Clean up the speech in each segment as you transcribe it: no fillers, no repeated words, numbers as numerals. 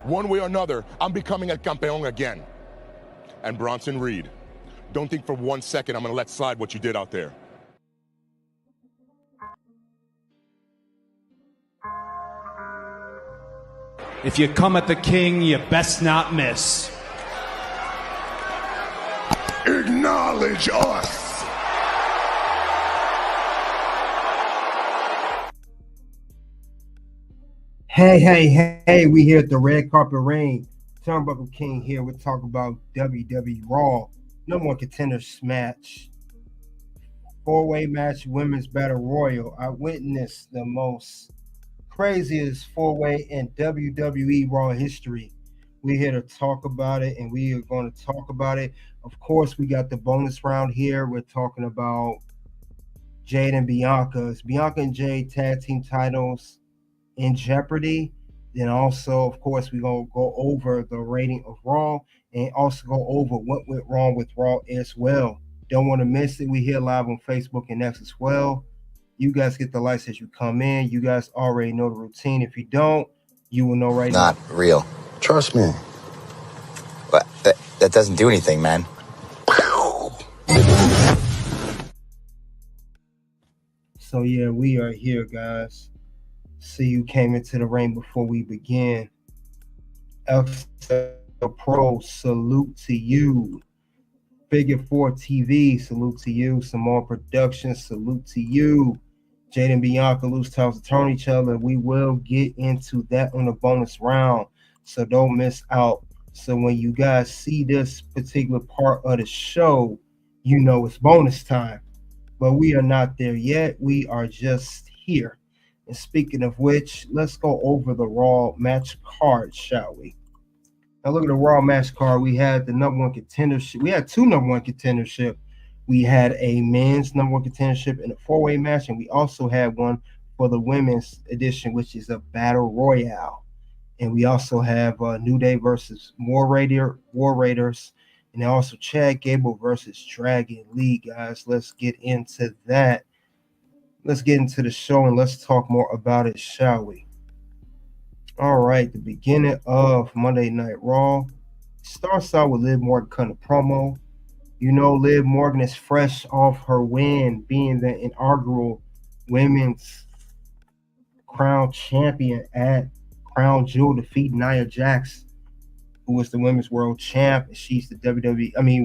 One way or another, I'm becoming El Campeón again. And Bronson Reed, don't think for 1 second I'm going to let slide what you did out there. If you come at the king, you best not miss. Acknowledge us! Hey, we here at the Red Carpet Reign. Turnbuckle King here. We're talking about WWE Raw. #1 contender match. 4-way match, women's battle royal. I witnessed the most craziest 4-way in WWE Raw history. We're here to talk about it, and we are going to talk about it. Of course, we got the bonus round here. We're talking about Jade and Bianca. It's Bianca and Jade tag team titles in jeopardy. Then also, of course, we're going to go over the rating of Raw and also go over what went wrong with Raw as well. Don't want to miss it. We here live on Facebook and X as well. You guys get the lights as you come in. You guys already know the routine. If you don't, you will know right now. Not real. Trust me. But that doesn't do anything, man. So yeah, we are here, guys. See, you came into the ring before we begin. XL Pro, salute to you. Figure 4 TV, salute to you. Samoa Productions, salute to you. Jade and Bianca lose titles to turn each other. We will get into that on the bonus round, so don't miss out. So when you guys see this particular part of the show, you know it's bonus time. But we are not there yet. We are just here. And speaking of which, let's go over the Raw match card, shall we? Now look at the Raw match card. We had the #1 contendership. We had two #1 contendership. We had a men's #1 contendership in a 4-way match, and we also had one for the women's edition, which is a battle royale. And we also have New Day versus War Raiders, and also Chad Gable versus Dragon Lee, guys. Let's get into that. Let's get into the show and let's talk more about it, shall we? All right, the beginning of Monday Night Raw starts out with Liv Morgan cutting a promo. You know, Liv Morgan is fresh off her win, being the inaugural women's crown champion at Crown Jewel, defeating Nia Jax, who was the women's world champ. She's the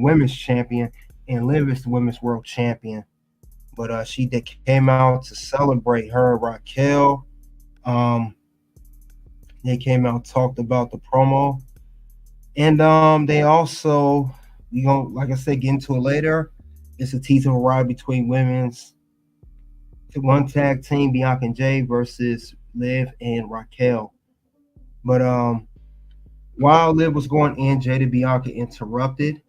women's champion, and Liv is the women's world champion. But she came out to celebrate her and Raquel. They came out and talked about the promo. And they also, like I said, get into it later. It's a teaser ride between women's one tag team, Bianca and Jade versus Liv and Raquel. But while Liv was going in, Jade and Bianca interrupted.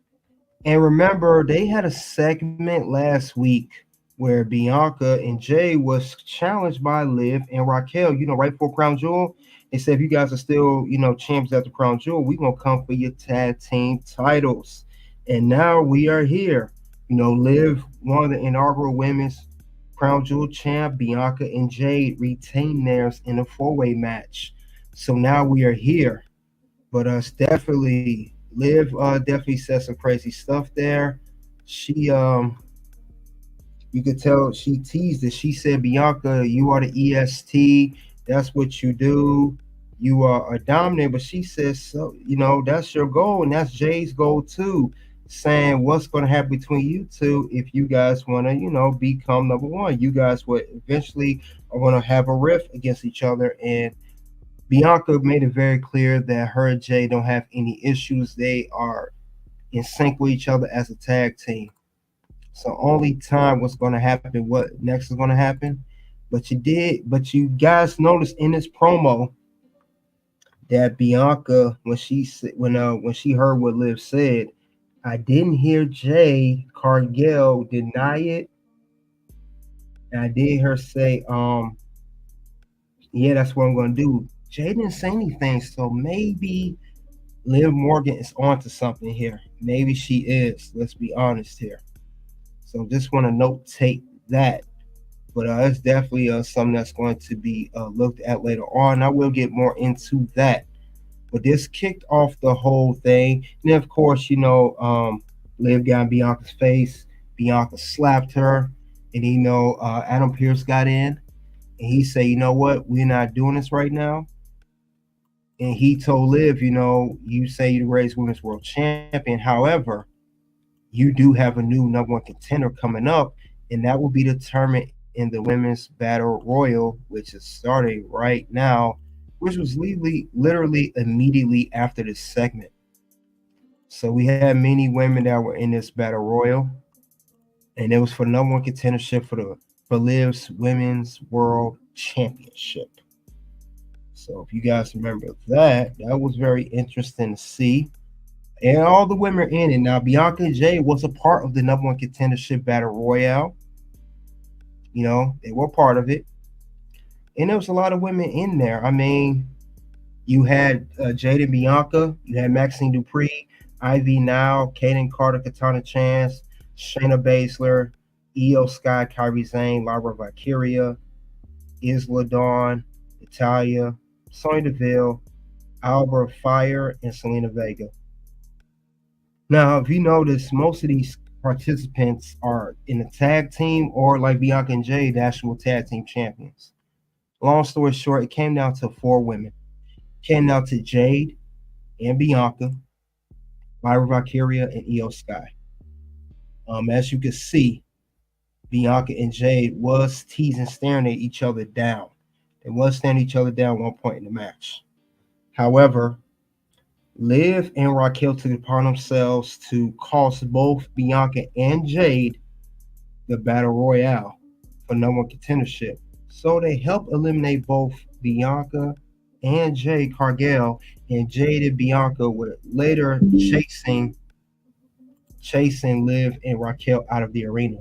And remember, they had a segment last week where Bianca and Jay was challenged by Liv and Raquel, right before Crown Jewel. They said, if you guys are still, champions at the Crown Jewel, we're going to come for your tag team titles. And now we are here. Liv, one of the inaugural women's Crown Jewel champ, Bianca and Jade retained theirs in a 4-way match. So now we are here. But definitely, Liv definitely said some crazy stuff there. She, you could tell she teased it. She said, Bianca, you are the EST. That's what you do. You are a dominant. But she says, so, that's your goal. And that's Jay's goal too. Saying what's going to happen between you two if you guys want to, become #1. You guys would eventually are going to have a rift against each other. And Bianca made it very clear that her and Jay don't have any issues. They are in sync with each other as a tag team. So only time what's going to happen, what next is going to happen. But you guys noticed in this promo that Bianca, when she heard what Liv said, I didn't hear Jay Cargill deny it. And I did hear her say, yeah, that's what I'm going to do. Jay didn't say anything, so maybe Liv Morgan is onto something here. Maybe she is. Let's be honest here. So just want to notate that. But it's definitely something that's going to be looked at later on. I will get more into that. But this kicked off the whole thing. And then, of course, Liv got in Bianca's face. Bianca slapped her. And, Adam Pearce got in. And he said, you know what? We're not doing this right now. And he told Liv, you say you're the greatest women's world champion. However, you do have a new number one contender coming up. And that will be determined in the Women's Battle Royal, which is starting right now, which was literally immediately after this segment. So we had many women that were in this Battle Royal, and it was for number one contendership for Liv's Women's World Championship. So if you guys remember that was very interesting to see. And all the women in it. Now, Bianca and Jade was a part of the number one contendership Battle Royale. They were part of it. And there was a lot of women in there. I mean, you had Jade and Bianca. You had Maxine Dupree, Ivy Now, Kaden Carter, Katana Chance, Shayna Baszler, Io Sky, Kairi Sane, Laura Valkyria, Isla Dawn, Natalia, Sonya Deville, Alba Fire, and Selena Vega. Now, if you notice, most of these participants are in a tag team or like Bianca and Jade, the actual tag team champions. Long story short, it came down to 4 women. It came down to Jade and Bianca, Lyra Valkyria, and Io Sky. As you can see, Bianca and Jade was teasing, staring at each other down. They was staring each other down at one point in the match. However, Liv and Raquel took it upon themselves to cost both Bianca and Jade the Battle Royale for number one contendership. So they helped eliminate both Bianca and Jade Cargill, and Jade and Bianca were later chasing Liv and Raquel out of the arena.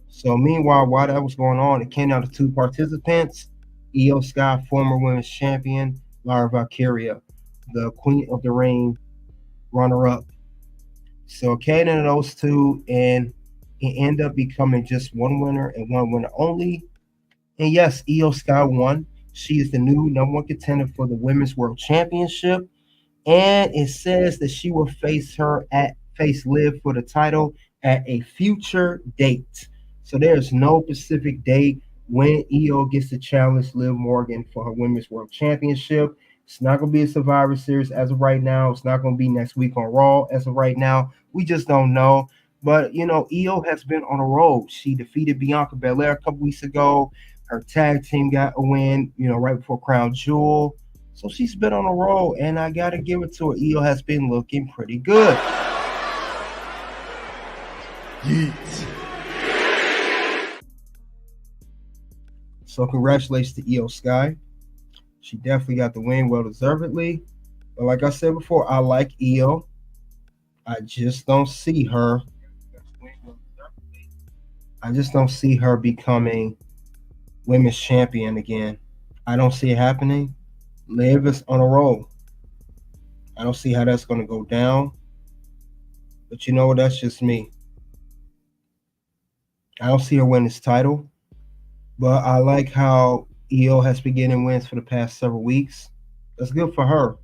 So meanwhile, while that was going on, it came down to 2 participants: Io Sky, former women's champion, Lyra Valkyria, the Queen of the Ring runner-up. So it came into those 2, and it ended up becoming just one winner and one winner only. And yes, Io Sky won. She is the new number one contender for the Women's World Championship. And it says that she will face Liv for the title at a future date. So there's no specific date when Io gets to challenge Liv Morgan for her Women's World Championship. It's not going to be a Survivor Series as of right now. It's not going to be next week on Raw as of right now. We just don't know. But, Io has been on a roll. She defeated Bianca Belair a couple weeks ago. Her tag team got a win, right before Crown Jewel. So she's been on a roll, and I got to give it to her. Io has been looking pretty good. Yeet. So congratulations to Io Sky. She definitely got the win, well deservedly. But like I said before, I like Io. I just don't see her. Becoming women's champion again. I don't see it happening. Liv is on a roll. I don't see how that's going to go down. But that's just me. I don't see her win this title. But I like how Io has been getting wins for the past several weeks. That's good for her.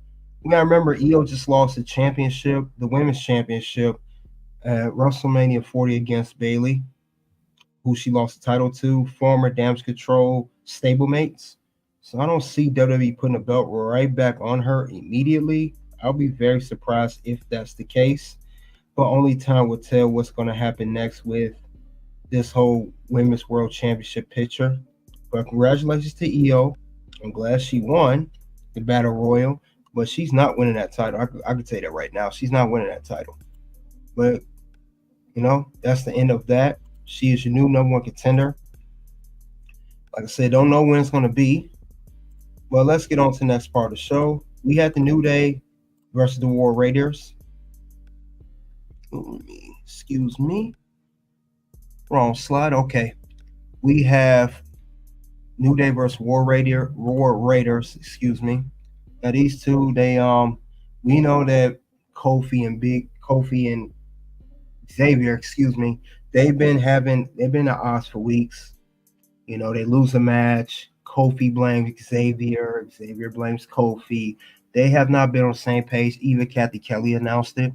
You gotta remember, Io just lost the championship, the women's championship, at WrestleMania 40 against Bayley, who she lost the title to, former Damage Control stablemates. So I don't see WWE putting a belt right back on her immediately. I'll be very surprised if that's the case. But only time will tell what's going to happen next with this whole Women's World Championship picture. But congratulations to Io. I'm glad she won the Battle Royal, but she's not winning that title. I could say that right now. She's not winning that title. But, that's the end of that. She is your new number one contender. Like I said, don't know when it's going to be. But let's get on to the next part of the show. We had the New Day versus the War Raiders. Excuse me. Wrong slide. Okay. We have New Day versus War Raiders. Excuse me. Now these two, they we know that Kofi and Xavier, they've been at odds for weeks. They lose a match. Kofi blames Xavier blames Kofi. They have not been on the same page. Even Kathy Kelly announced it.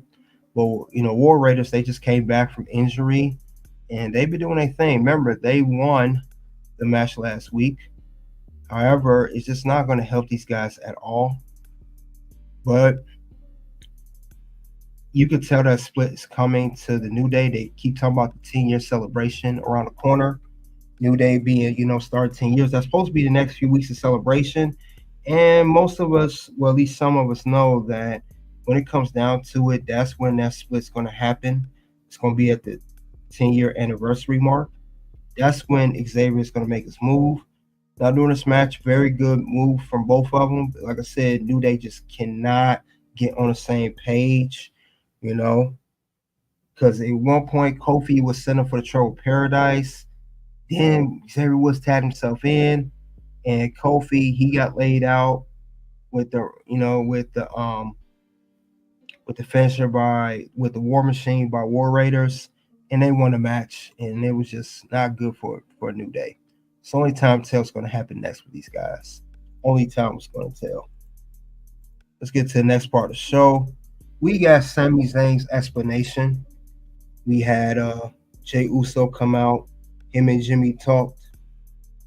But War Raiders, they just came back from injury, and they've been doing their thing. Remember, they won the match last week. However, it's just not going to help these guys at all. But you could tell that split is coming to the New Day. They keep talking about the 10-year celebration around the corner. New Day being, starting 10 years. That's supposed to be the next few weeks of celebration. And most of us, well, at least some of us know that when it comes down to it, that's when that split's going to happen. It's going to be at the 10-year anniversary mark. That's when Xavier is going to make his move. Now, during this match, very good move from both of them. Like I said, New Day just cannot get on the same page, because at one point, Kofi was sent up for the Trouble Paradise. Then Xavier Woods tagged himself in, and Kofi, he got laid out with the finisher with the War Machine by War Raiders, and they won the match, and it was just not good for a New Day. It's only time to tell what's going to happen next with these guys. Only time is going to tell. Let's get to the next part of the show. We got Sami Zayn's explanation. We had Jey Uso come out. Him and Jimmy talked.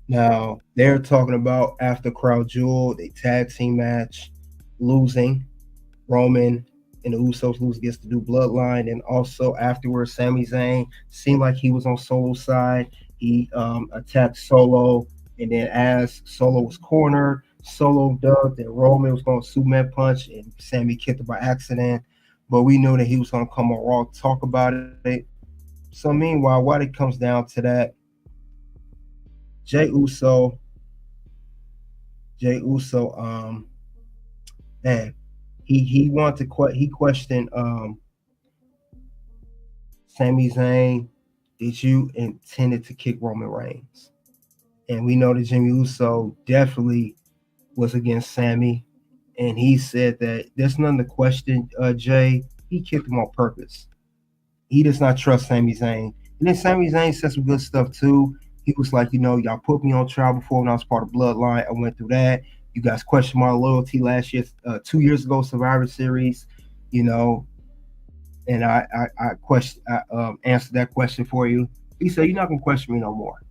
Now, they're talking about after Crown Jewel, they tag team match, losing. Roman and the Usos lose, gets to do Bloodline. And also afterwards, Sami Zayn seemed like he was on Solo's side. He attacked Solo, and then as Solo was cornered, Solo ducked, and Roman was going to Superman punch, and Sami kicked it by accident. But we knew that he was going to come on Raw to talk about it. So meanwhile, while it comes down to that, Jey Uso, man, he wanted to he questioned Sami Zayn, did you intended to kick Roman Reigns? And we know that Jimmy Uso definitely was against Sami, and he said that there's nothing to question Jey. He kicked him on purpose. He does not trust Sami Zayn. And then Sami Zayn said some good stuff too. He was like, y'all put me on trial before when I was part of Bloodline. I went through that. You guys questioned my loyalty last year, 2 years ago, Survivor Series, and I answered that question for you. He said, you're not going to question me no more.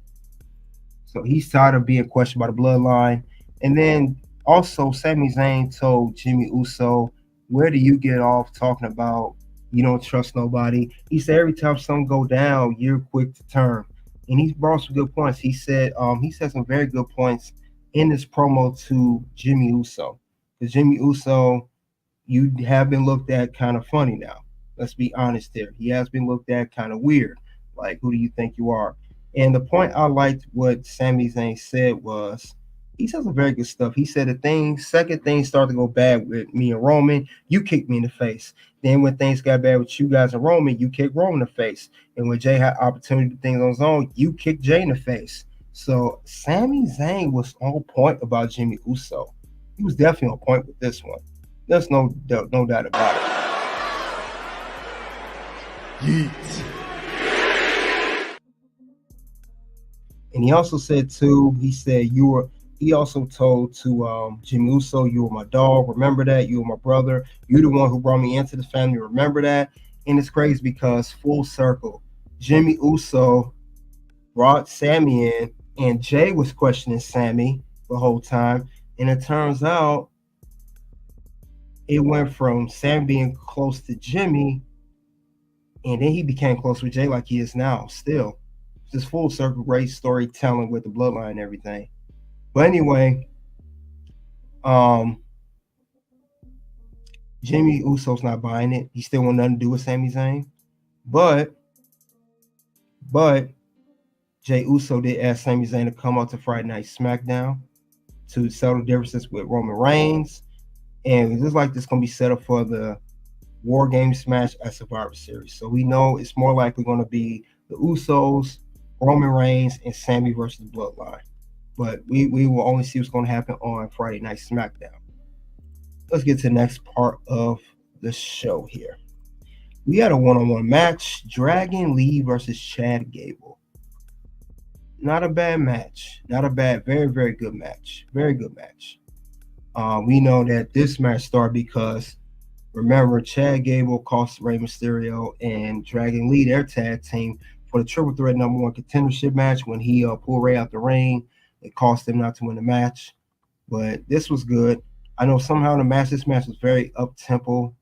So he's tired of being questioned by the Bloodline. And then also Sami Zayn told Jimmy Uso, where do you get off talking about you don't trust nobody? He said every time something go down, you're quick to turn. And he brought some good points. He said some very good points in this promo to Jimmy Uso. Because Jimmy Uso, you have been looked at kind of funny now. Let's be honest there. He has been looked at kind of weird. Like, who do you think you are? And the point I liked what Sami Zayn said was, he said some very good stuff. He said second things started to go bad with me and Roman, you kicked me in the face. Then when things got bad with you guys and Roman, you kicked Roman in the face. And when Jey had opportunity to do things on his own, you kicked Jey in the face. So Sami Zayn was on point about Jimmy Uso. He was definitely on point with this one. There's no doubt about it. Yeet. And he also said too, he also told to Jimmy Uso, you were my dog, remember that? You were my brother. You're the one who brought me into the family, remember that? And it's crazy because full circle, Jimmy Uso brought Sami in, and Jey was questioning Sami the whole time. And it turns out it went from Sami being close to Jimmy, and then he became close with Jey like he is now still. Just full circle, great storytelling with the bloodline and everything. But anyway, Jimmy Uso's not buying it. He still want nothing to do with Sami Zayn. But Jey Uso did ask Sami Zayn to come out to Friday Night SmackDown to settle differences with Roman Reigns. And it looks like this is going to be set up for the War Games match at Survivor Series. So we know it's more likely going to be the Usos, Roman Reigns, and Sami versus Bloodline. But we will only see what's going to happen on Friday Night SmackDown. Let's get to the next part of the show here. We had a one-on-one match, Dragon Lee versus Chad Gable. Not a bad match. Not a bad, very, very good match. Very good match. We know that this match started because, remember, Chad Gable cost Rey Mysterio and Dragon Lee their tag team for the Triple Threat #1 contendership match when he pulled Rey out the ring. It cost him not to win the match, but this was good. I know somehow this match was very up tempo,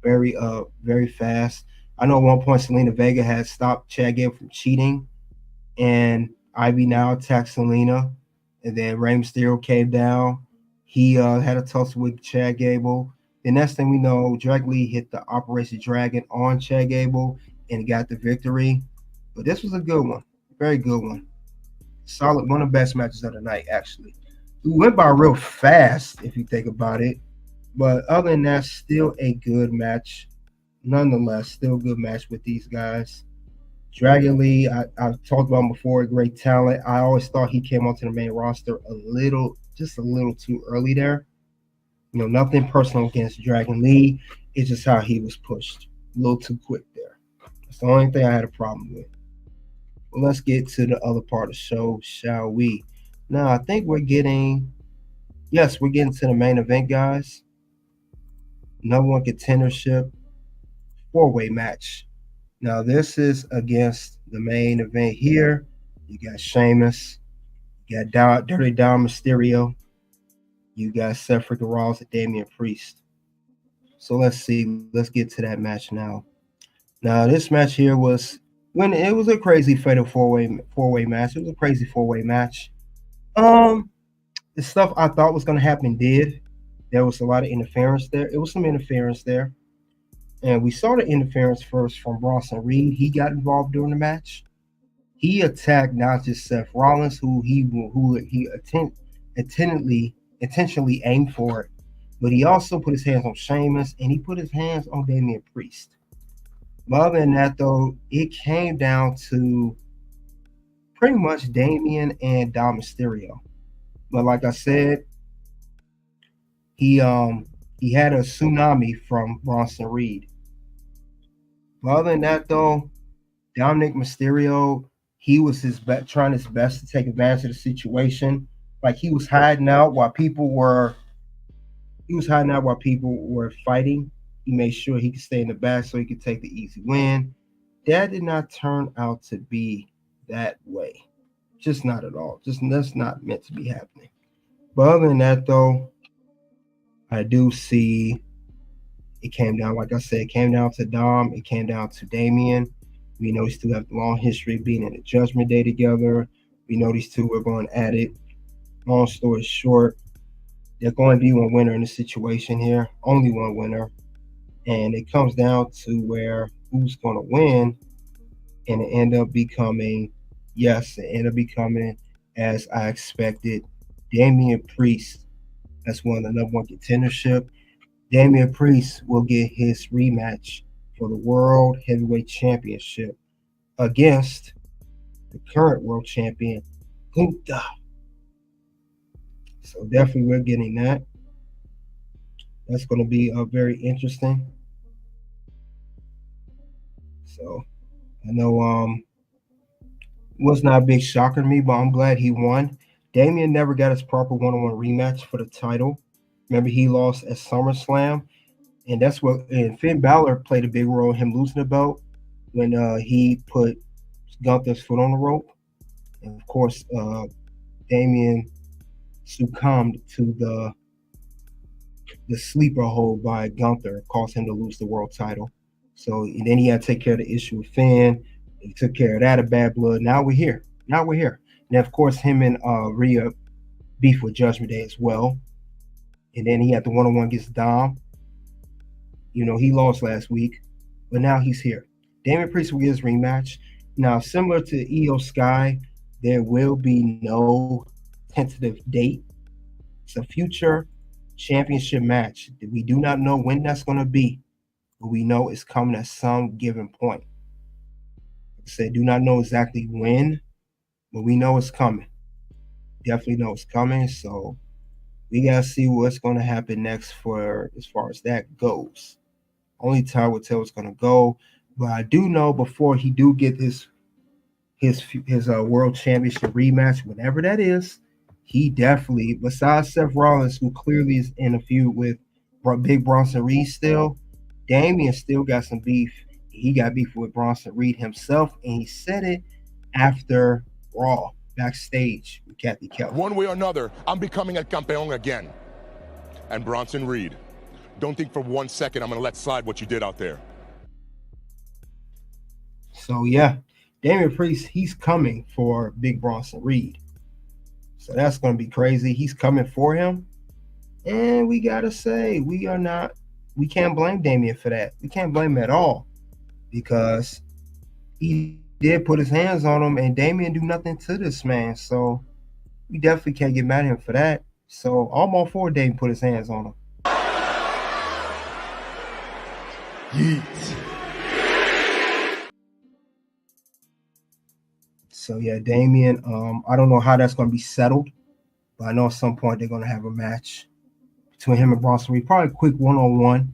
very fast. I know at one point Selena Vega had stopped Chad Gable from cheating, and Ivy now attacked Selena, and then Rey Mysterio came down. He had a tussle with Chad Gable. The next thing we know, Dragon Lee hit the Operation Dragon on Chad Gable and got the victory. But this was a good one, very good one. Solid, one of the best matches of the night, actually. It went by real fast if you think about it. But other than that, still a good match. Nonetheless, still a good match with these guys. Dragon Lee, I've talked about him before, great talent. I always thought he came onto the main roster just a little too early there. You know, nothing personal against Dragon Lee. It's just how he was pushed. A little too quick there. That's the only thing I had a problem with. Well, let's get to the other part of the show, shall we? Now, I think we're getting to the main event, guys. #1 contendership, 4-way match. Now, this is against the main event here. You got Sheamus, you got Dirty Dom Mysterio, you got Seth Rollins and Damian Priest. So let's see. Let's get to that match now. Now, this match here was a crazy fatal four-way match. It was a crazy 4-way match. The stuff I thought was going to happen did. There was a lot of interference there. It was some interference there. And we saw the interference first from Bronson Reed. He got involved during the match. He attacked not just Seth Rollins, who he intentionally aimed for it, but he also put his hands on Sheamus and he put his hands on Damian Priest. But other than that, though, it came down to pretty much Damian and Dom Mysterio. But like I said, he had a tsunami from Bronson Reed. But other than that, though, Dominik Mysterio, he was trying his best to take advantage of the situation. Like he was hiding out while people were fighting. He made sure he could stay in the back so he could take the easy win. That did not turn out to be that way. Just not at all. That's not meant to be happening. But other than that, though, I do see it came down, like I said, it came down to Dom. It came down to Damian. We know these two have a long history of being in the Judgment Day together. We know these two were going at it. Long story short, there's going to be one winner in the situation here. Only one winner. And it comes down to where who's going to win. And it ended up becoming, as I expected, Damian Priest. That's one of the #1 contendership. Damian Priest will get his rematch for the World Heavyweight Championship against the current world champion, Gunther. So definitely we're getting that. That's going to be very interesting. So I know was not a big shocker to me, but I'm glad he won. Damian never got his proper one-on-one rematch for the title. Remember, he lost at SummerSlam, and and Finn Balor played a big role in him losing the belt when he put Gunther's foot on the rope. And of course, Damian succumbed to the sleeper hold by Gunther, caused him to lose the world title. So and then he had to take care of the issue with Finn. He took care of that, a bad blood. Now we're here. And of course, him and Rhea beef with Judgment Day as well. And then he had the one-on-one against Dom. You know, he lost last week, but now he's here. Damian Priest will get his rematch. Now, similar to Io Sky, there will be no tentative date. It's a future championship match. We do not know when that's going to be, but we know it's coming at some given point. Like I said, do not know exactly when, but we know it's coming. Definitely know it's coming, so we got to see what's going to happen next as far as that goes. Only time will tell what's going to go, but I do know before he do get his world championship rematch, whenever that is, he definitely, besides Seth Rollins, who clearly is in a feud with Big Bronson Reed still, Damian still got some beef. He got beef with Bronson Reed himself, and he said it after Raw, backstage with Kathy Kelly. One way or another, I'm becoming El Campeón again. And Bronson Reed, don't think for 1 second I'm going to let slide what you did out there. So, yeah, Damian Priest, he's coming for Big Bronson Reed. So that's going to be crazy. He's coming for him. And we got to say, we can't blame Damian for that. We can't blame him at all because he did put his hands on him and Damian do nothing to this man. So we definitely can't get mad at him for that. So I'm all for Damian put his hands on him. Yeet. So yeah, Damian, I don't know how that's going to be settled, but I know at some point they're going to have a match between him and Bronson Reed, probably a quick one-on-one.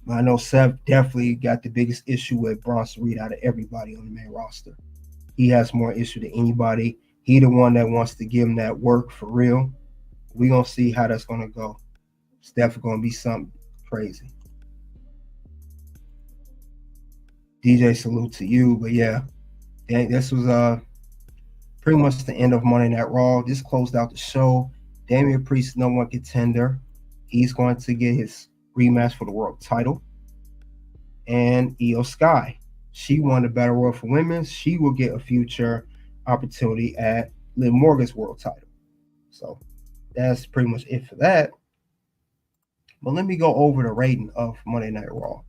But I know Seth definitely got the biggest issue with Bronson Reed out of everybody on the main roster. He has more issue than anybody. He the one that wants to give him that work for real. We're going to see how that's going to go. It's definitely going to be something crazy. DJ, salute to you. But yeah, this was pretty much the end of Monday Night Raw. This closed out the show. Damian Priest, #1 contender. He's going to get his rematch for the world title. And Io Sky, she won the Battle Royal for women. She will get a future opportunity at Liv Morgan's world title. So that's pretty much it for that. But let me go over the rating of Monday Night Raw.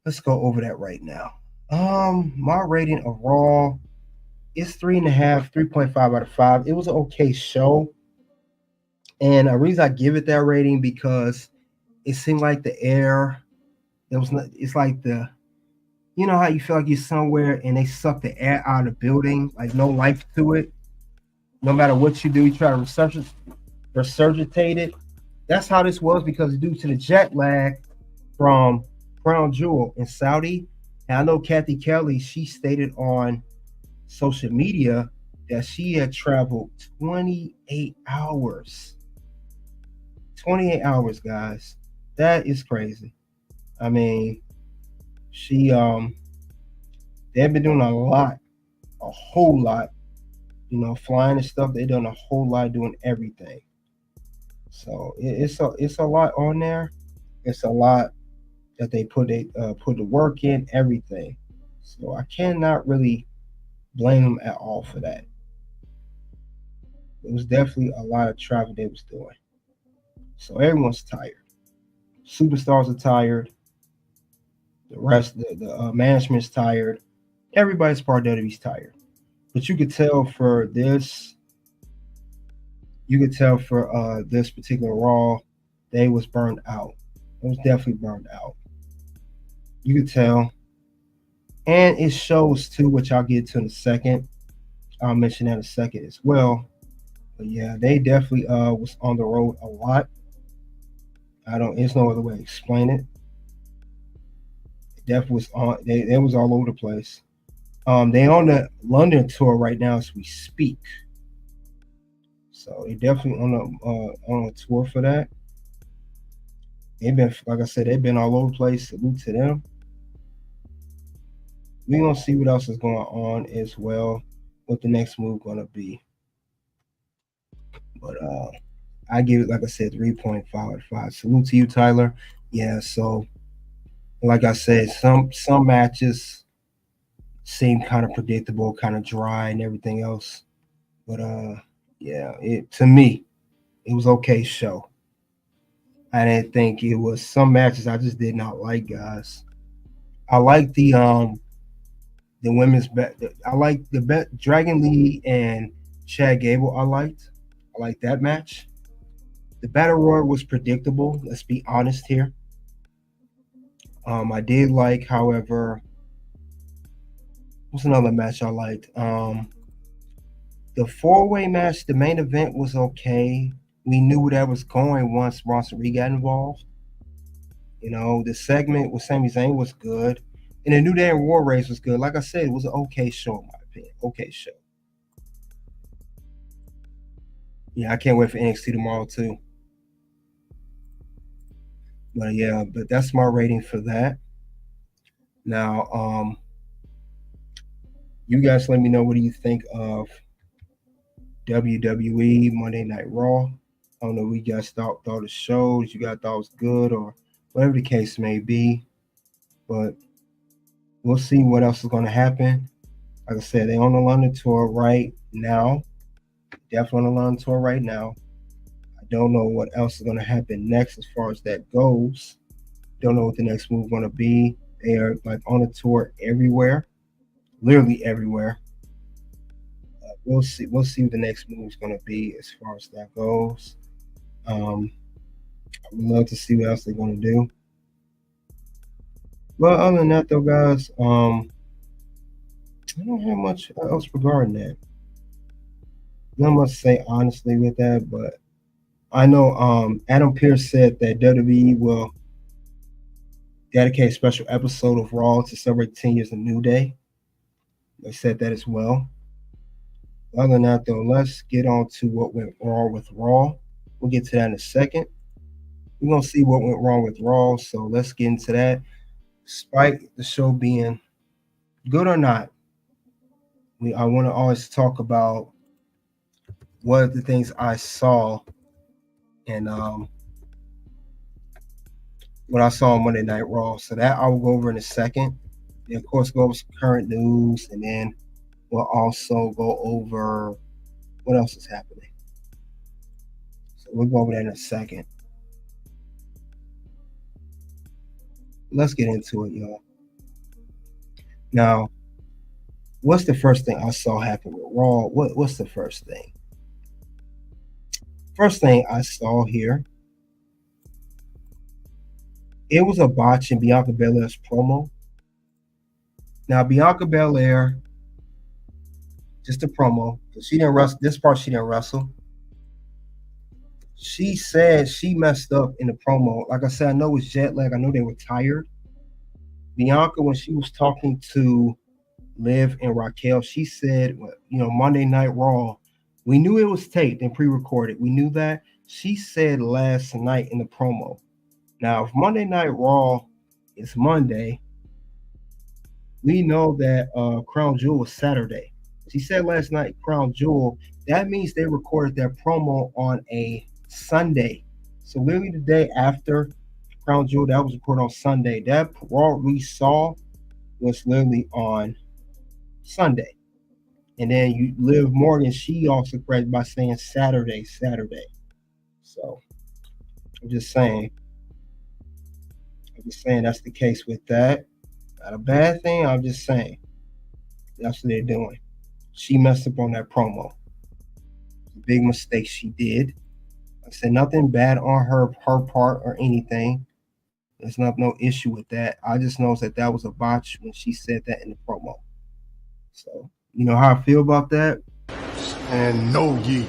Let's go over that right now. My rating of Raw is 3.5, 3.5 out of 5. It was an okay show. And the reason I give it that rating because it seemed like the air, it's like you know how you feel like you're somewhere and they suck the air out of the building, like no life to it. No matter what you do, you try to resuscitate it. That's how this was because due to the jet lag from Crown Jewel in Saudi. And I know Kathy Kelly, she stated on social media that she had traveled 28 hours. 28 hours, guys. That is crazy. I mean, they've been doing a whole lot, flying and stuff. They've done a whole lot doing everything. So it's a lot on there. It's a lot that they put the work in, everything. So I cannot really blame them at all for that. It was definitely a lot of travel they was doing. So everyone's tired. Superstars are tired. The rest, the management's tired. Everybody's part of WWE's tired. But you could tell for this particular Raw, they was burned out. It was definitely burned out. You could tell. And it shows too, which I'll get to in a second. I'll mention that in a second as well. But yeah, they definitely was on the road a lot. There's no other way to explain it. It definitely was on, they was all over the place. They on the London tour right now as we speak. So they definitely on a tour for that. They've been, like I said, they've been all over the place. Salute to them. We're going to see what else is going on as well, what the next move going to be. But I give it, like I said, 3.5 out of 5. Salute to you, Tyler. Yeah, so like I said, some matches seem kind of predictable, kind of dry and everything else. But yeah, to me, it was okay show. I didn't think it was some matches I just did not like, guys. I like the women's bet. I like the bet Dragon Lee and Chad Gable. I liked that match. The Battle Royal was predictable. Let's be honest here. I did like, however, what's another match I liked? The 4-way match, the main event was okay. We knew where that was going once Bronson Reed got involved. The segment with Sami Zayn was good. And the New Day and War Race was good. Like I said, it was an okay show, in my opinion. Okay show. Yeah, I can't wait for NXT tomorrow too. But yeah, but that's my rating for that. Now, you guys let me know, what do you think of WWE Monday Night Raw? I don't know what you guys thought the shows. You guys thought it was good or whatever the case may be. But we'll see what else is going to happen. Like I said, they're on the London tour right now. Definitely on the London tour right now. I don't know what else is going to happen next as far as that goes. Don't know what the next move is going to be. They are like on a tour everywhere, literally everywhere. We'll see. We'll see what the next move is going to be as far as that goes. I would love to see what else they're going to do. But other than that, though, guys, I don't have much else regarding that. Not much to say honestly with that, but I know Adam Pearce said that WWE will dedicate a special episode of Raw to celebrate 10 years of New Day. They said that as well. Other than that, though, let's get on to what went wrong with Raw. We'll get to that in a second. We're going to see what went wrong with Raw, so let's get into that. Despite the show being good or not, I want to always talk about what are the things I saw and what I saw on Monday Night Raw. So that I will go over in a second. And of course, go over some current news, and then we'll also go over what else is happening. So we'll go over that in a second. Let's get into it, y'all. Now, what's the first thing I saw happen with Raw? What's the first thing? First thing I saw here, it was a botch in Bianca Belair's promo. Now, Bianca Belair, just a promo, she didn't wrestle. This part she didn't wrestle. She said she messed up in the promo. Like I said, I know it's jet lag. I know they were tired. Bianca, when she was talking to Liv and Raquel, she said, Monday Night Raw, we knew it was taped and pre-recorded. We knew that. She said last night in the promo. Now, if Monday Night Raw is Monday, we know that Crown Jewel was Saturday. She said last night, Crown Jewel, that means they recorded their promo on a Sunday. So literally the day after Crown Jewel, that was recorded on Sunday. That Raw we saw was literally on Sunday. And then Liv Morgan, she also corrected by saying Saturday. So I'm just saying that's the case with that. Not a bad thing. I'm just saying that's what they're doing. She messed up on that promo. Big mistake she did. I said nothing bad on her part or anything. There's no issue with that. I just know that was a botch when she said that in the promo. So, you know how I feel about that? And no yeet.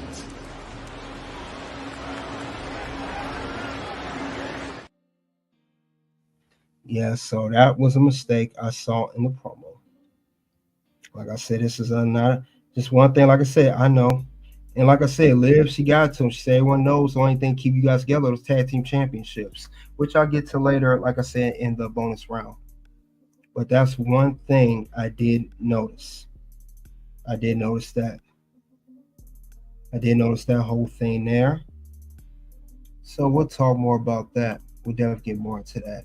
Yeah, so that was a mistake I saw in the promo. Like I said, this is not just one thing. Like I said, I know. And like I said, Liv, she got to him. She said, everyone knows the only thing keep you guys together those tag team championships, which I'll get to later, like I said, in the bonus round. But that's one thing I did notice. I did notice that whole thing there. So we'll talk more about that. We'll definitely get more into that.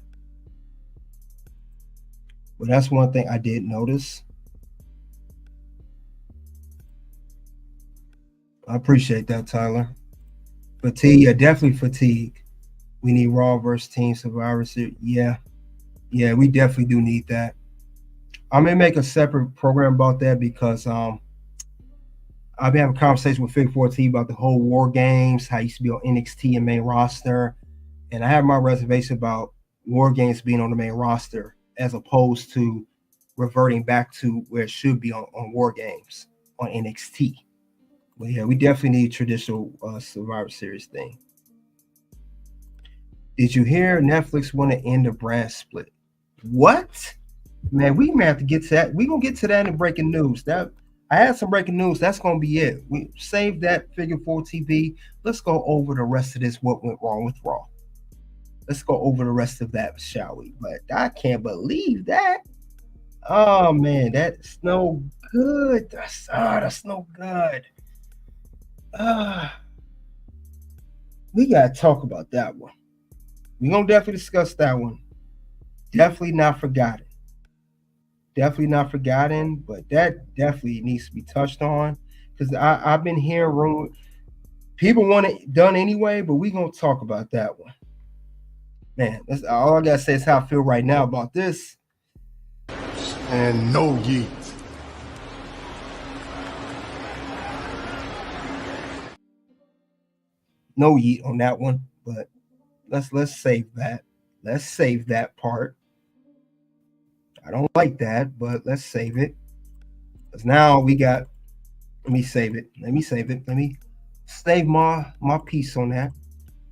But that's one thing I did notice. I appreciate that, Tyler. Fatigue, yeah, definitely fatigue. We need Raw versus Team Survivor Series. Yeah, we definitely do need that. I may make a separate program about that because I've been having a conversation with Fig 14 about the whole War Games, how it used to be on NXT and main roster. And I have my reservation about War Games being on the main roster as opposed to reverting back to where it should be on War Games on NXT. But yeah, we definitely need traditional Survivor Series thing. Did you hear Netflix want to end the brand split? What? Man, we may have to get to that. We're going to get to that in breaking news. That I had some breaking news. That's going to be it. We saved that figure 4 TV. Let's go over the rest of this. What went wrong with Raw? Let's go over the rest of that, shall we? But I can't believe that. Oh man, that's no good. That's no good. We gotta talk about that one. We're gonna definitely discuss that one. Definitely not forgotten. Definitely not forgotten, but that definitely needs to be touched on because I've been hearing rumors. People want it done anyway, but we're gonna talk about that one. Man, that's all I gotta say is how I feel right now about this. And no yeet. No yeet on that one, but let's save that. Let's save that part. I don't like that, but let's save it. Because now we got, let me save it. Let me save my piece on that.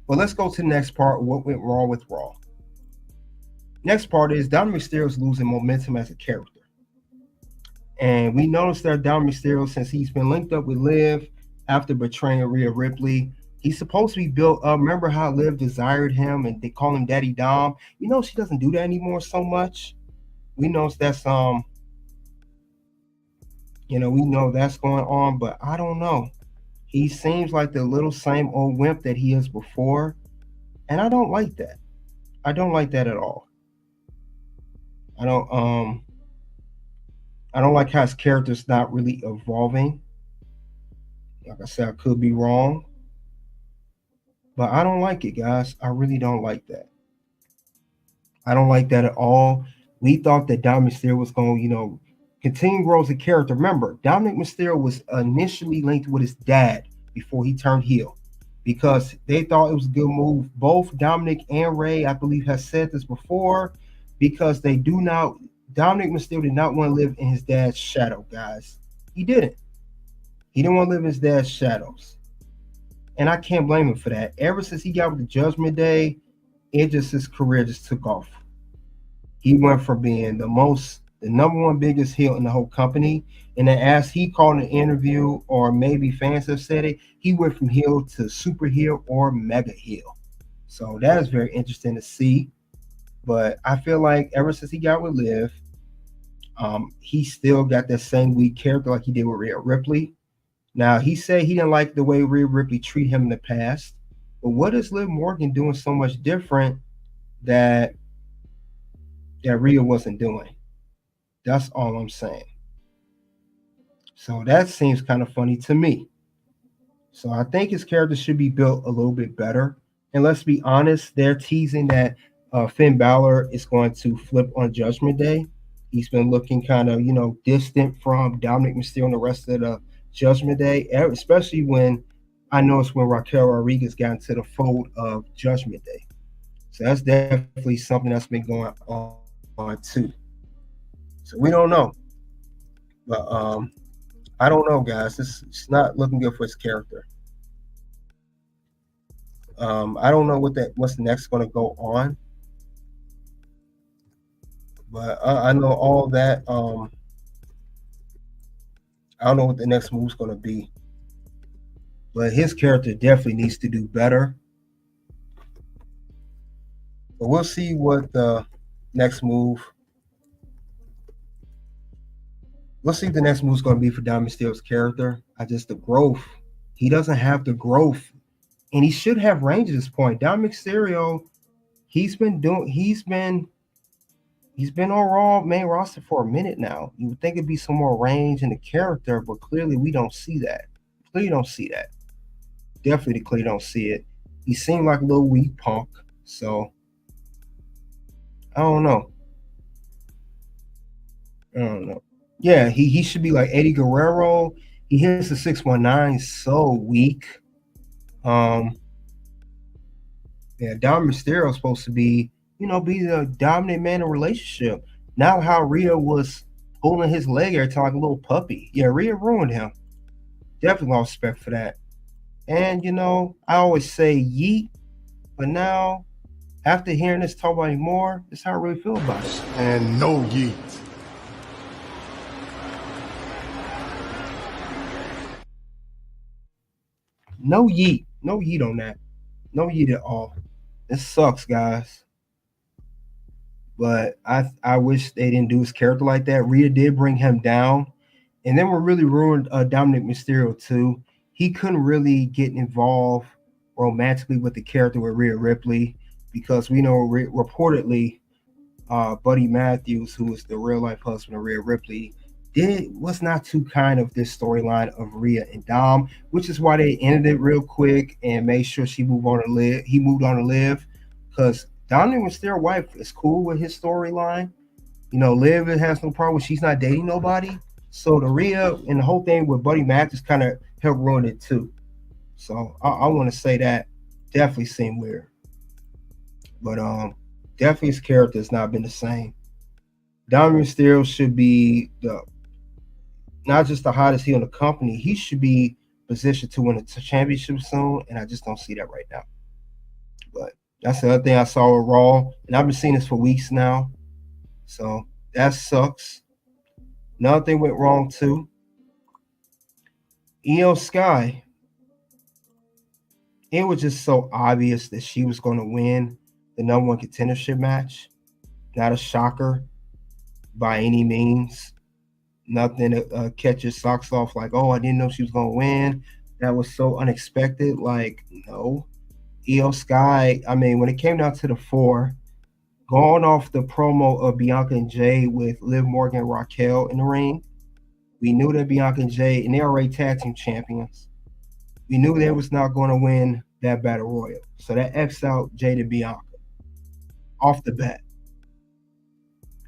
But let's go to the next part, what went wrong with Raw. Next part is Dominik Mysterio is losing momentum as a character. And we noticed that Dominik Mysterio, since he's been linked up with Liv after betraying Rhea Ripley, he's supposed to be built up. Remember how Liv desired him and they call him Daddy Dom? You know, she doesn't do that anymore so much. We know that's we know that's going on, but I don't know. He seems like the little same old wimp that he is before, and I don't like that. I don't like that at all. I don't like how his character's not really evolving. Like I said, I could be wrong, but I don't like it, guys. I really don't like that. I don't like that at all. We thought that Dominik Mysterio was going to, continue to grow as a character. Remember, Dominik Mysterio was initially linked with his dad before he turned heel because they thought it was a good move. Both Dominik and Rey, I believe, has said this before, because Dominik Mysterio did not want to live in his dad's shadow, guys. He didn't. He didn't want to live in his dad's shadows. And I can't blame him for that. Ever since he got with the Judgment Day, his career just took off. He went from being the number one biggest heel in the whole company. And then as he called an interview, or maybe fans have said it, he went from heel to super heel or mega heel. So that is very interesting to see. But I feel like ever since he got with Liv, he still got that same weak character like he did with Rhea Ripley. Now, he said he didn't like the way Rhea Ripley treated him in the past. But what is Liv Morgan doing so much different that Rhea wasn't doing? That's all I'm saying. So that seems kind of funny to me. So I think his character should be built a little bit better. And let's be honest, they're teasing that Finn Balor is going to flip on Judgment Day. He's been looking kind of, distant from Dominik Mysterio and the rest of the Judgment Day, especially when I noticed when Raquel Rodriguez got into the fold of Judgment Day. So that's definitely something that's been going on too. So we don't know. But I don't know, guys. It's not looking good for his character. I don't know what's next going to go on. But I know all that. I don't know what the next move's going to be. But his character definitely needs to do better. But we'll see what the next move. We'll see what the next move is going to be for Dominik Mysterio's character. The growth. He doesn't have the growth. And he should have range at this point. Dominik Mysterio, he's been on Raw main roster for a minute now. You would think it'd be some more range in the character, but clearly we don't see that. Clearly don't see that. Definitely clearly don't see it. He seemed like a little weak punk. So I don't know. Yeah, he should be like Eddie Guerrero. He hits the 619 so weak. Dominik Mysterio is supposed to be the dominant man in a relationship. Now how Rhea was holding his leg every time like a little puppy. Yeah, Rhea ruined him. Definitely lost respect for that. And, I always say yeet, but now, after hearing this talk about it more, this is how I really feel about it. And no yeet. No yeet. No yeet on that. No yeet at all. It sucks, guys. But I wish they didn't do his character like that. Rhea did bring him down. And then what really ruined Dominik Mysterio too. He couldn't really get involved romantically with the character with Rhea Ripley because we know reportedly Buddy Matthews, who is the real life husband of Rhea Ripley, was not too kind of this storyline of Rhea and Dom, which is why they ended it real quick and made sure she moved on to live. He moved on to live because Dominik Mysterio's wife is cool with his storyline. You know, Liv has no problem. She's not dating nobody. So the Rhea and the whole thing with Buddy Matthews kind of helped ruin it too. So I want to say that definitely seemed weird. But definitely his character has not been the same. Dominik Mysterio should be not just the hottest heel in the company. He should be positioned to win a championship soon, and I just don't see that right now. But that's the other thing I saw with Raw, and I've been seeing this for weeks now. So that sucks. Another thing went wrong too. Io Sky. It was just so obvious that she was going to win the number one contendership match. Not a shocker by any means. Nothing to catch your socks off like, oh, I didn't know she was going to win. That was so unexpected. Like, no. Io Sky, I mean, when it came down to the 4, going off the promo of Bianca and Jade with Liv Morgan and Raquel in the ring, we knew that Bianca and Jade, and they're already tag team champions, we knew they was not going to win that battle royal. So that X'd out Jade and Bianca off the bat.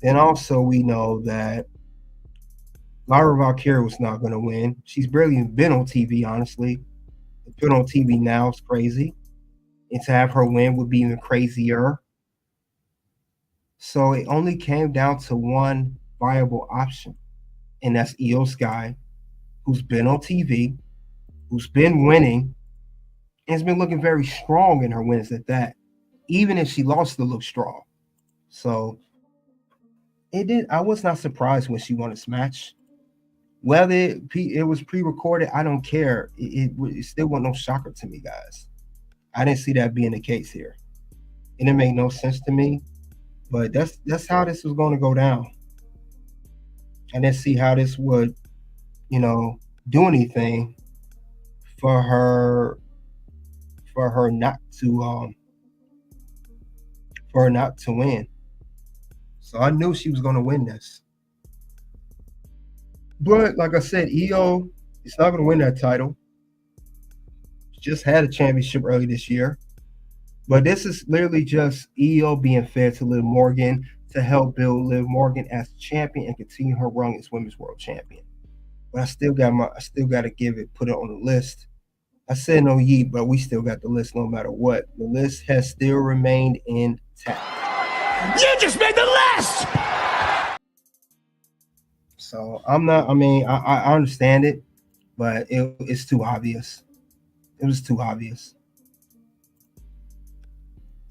Then also we know that Lyra Valkyria was not going to win. She's barely even been on TV, honestly. To put on TV now is crazy. And to have her win would be even crazier. So it only came down to one viable option. And that's Io Sky, who's been on TV, who's been winning, and has been looking very strong in her wins at that. Even if she lost to look strong. So I was not surprised when she won this match. Whether it was pre-recorded, I don't care. It still wasn't no shocker to me, guys. I didn't see that being the case here. And it made no sense to me. But that's how this was going to go down. I didn't see how this would, do anything for her not to win. So I knew she was going to win this. But like I said, Io is not going to win that title. She just had a championship early this year. But this is literally just Io being fair to Liv Morgan to help build Liv Morgan as champion and continue her run as Women's World Champion. But I still got to put it on the list. I said no yeet, but we still got the list no matter what. The list has still remained intact. You just made the list! So I understand it, but it's too obvious. It was too obvious.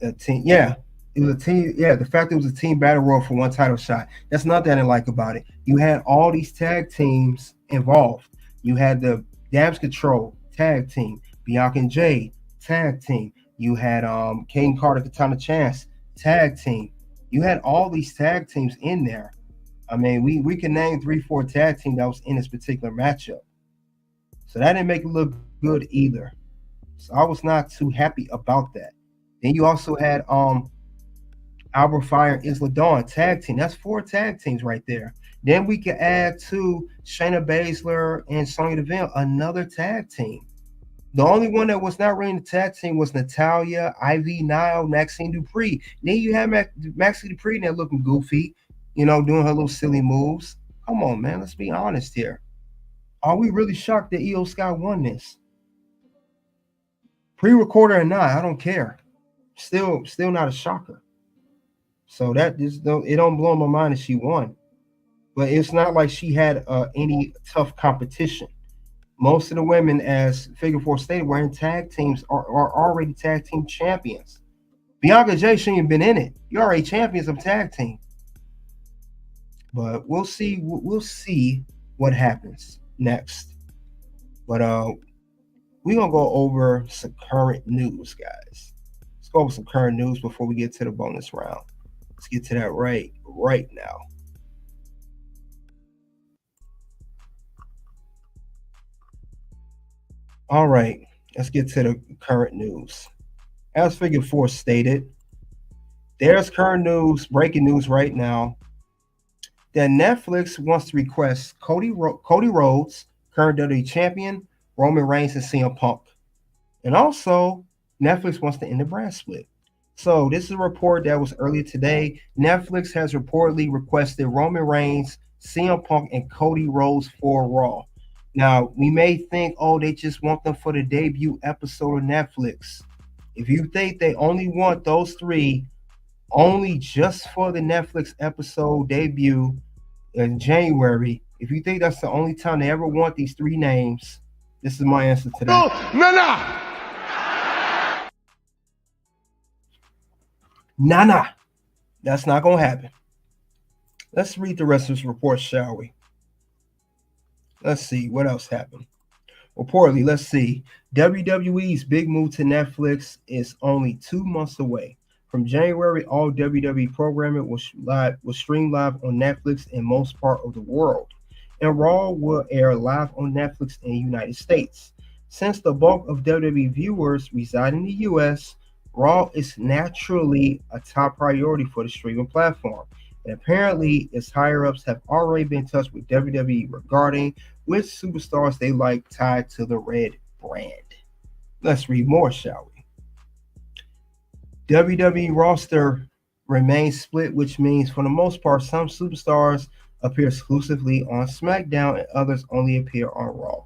It was a team. Yeah, the fact it was a team battle royal for one title shot. That's nothing I didn't like about it. You had all these tag teams involved. You had the Damage Control tag team, Bianca and Jade tag team. You had Kane Carter, Katana Chance tag team. You had all these tag teams in there. I mean, we can name 3-4 tag team that was in this particular matchup. So that didn't make it look good either. So I was not too happy about that. Then you also had Albert Fire and Isla Dawn tag team. That's 4 tag teams right there. Then we can add to Shayna Baszler and Sonya Deville, another tag team. The only one that was not really in the tag team was Natalya, Ivy Nile, Maxine Dupree. Then you have Maxine Dupree there looking goofy, doing her little silly moves. Come on, man. Let's be honest here. Are we really shocked that Io Sky won this? Pre-recorded or not, I don't care. Still not a shocker. So it don't blow my mind that she won. But it's not like she had any tough competition. Most of the women, as Figure 4 stated, were in tag teams, are already tag team champions. Bianca and Jay shouldn't have been in it. You're already champions of tag team. But we'll see. We'll see what happens next. But we're gonna go over some current news, guys. Let's go over some current news before we get to the bonus round. Let's get to that right now. All right, let's get to the current news. As Figure 4 stated, there's current news, breaking news right now, that Netflix wants to request Cody Rhodes, current WWE champion, Roman Reigns, and CM Punk. And also, Netflix wants to end the brand split. So this is a report that was earlier today. Netflix has reportedly requested Roman Reigns, CM Punk, and Cody Rhodes for Raw. Now, we may think, oh, they just want them for the debut episode of Netflix. If you think they only want those three only just for the Netflix episode debut in January, if you think that's the only time they ever want these three names, this is my answer to that. Nah. That's not going to happen. Let's read the rest of this report, shall we? Let's see what else happened. Reportedly, let's see. WWE's big move to Netflix is only 2 months away. From January, all WWE programming will stream live on Netflix in most part of the world, and Raw will air live on Netflix in the United States. Since the bulk of WWE viewers reside in the U.S., Raw is naturally a top priority for the streaming platform, and apparently its higher-ups have already been in touch with WWE regarding which superstars they like tied to the red brand. Let's read more, shall we? WWE roster remains split, which means for the most part, some superstars appear exclusively on SmackDown and others only appear on Raw.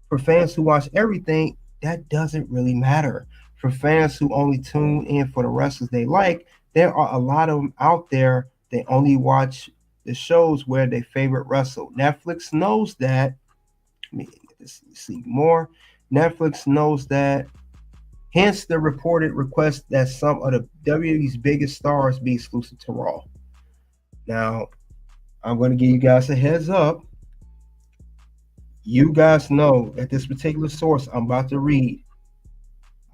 For fans who watch everything, that doesn't really matter. For fans who only tune in for the wrestlers they like, there are a lot of them out there. They only watch the shows where they favorite wrestle. Netflix knows that. Let me see more. Netflix knows that. Hence the reported request that some of the WWE's biggest stars be exclusive to Raw. Now, I'm going to give you guys a heads up. You guys know that this particular source I'm about to read,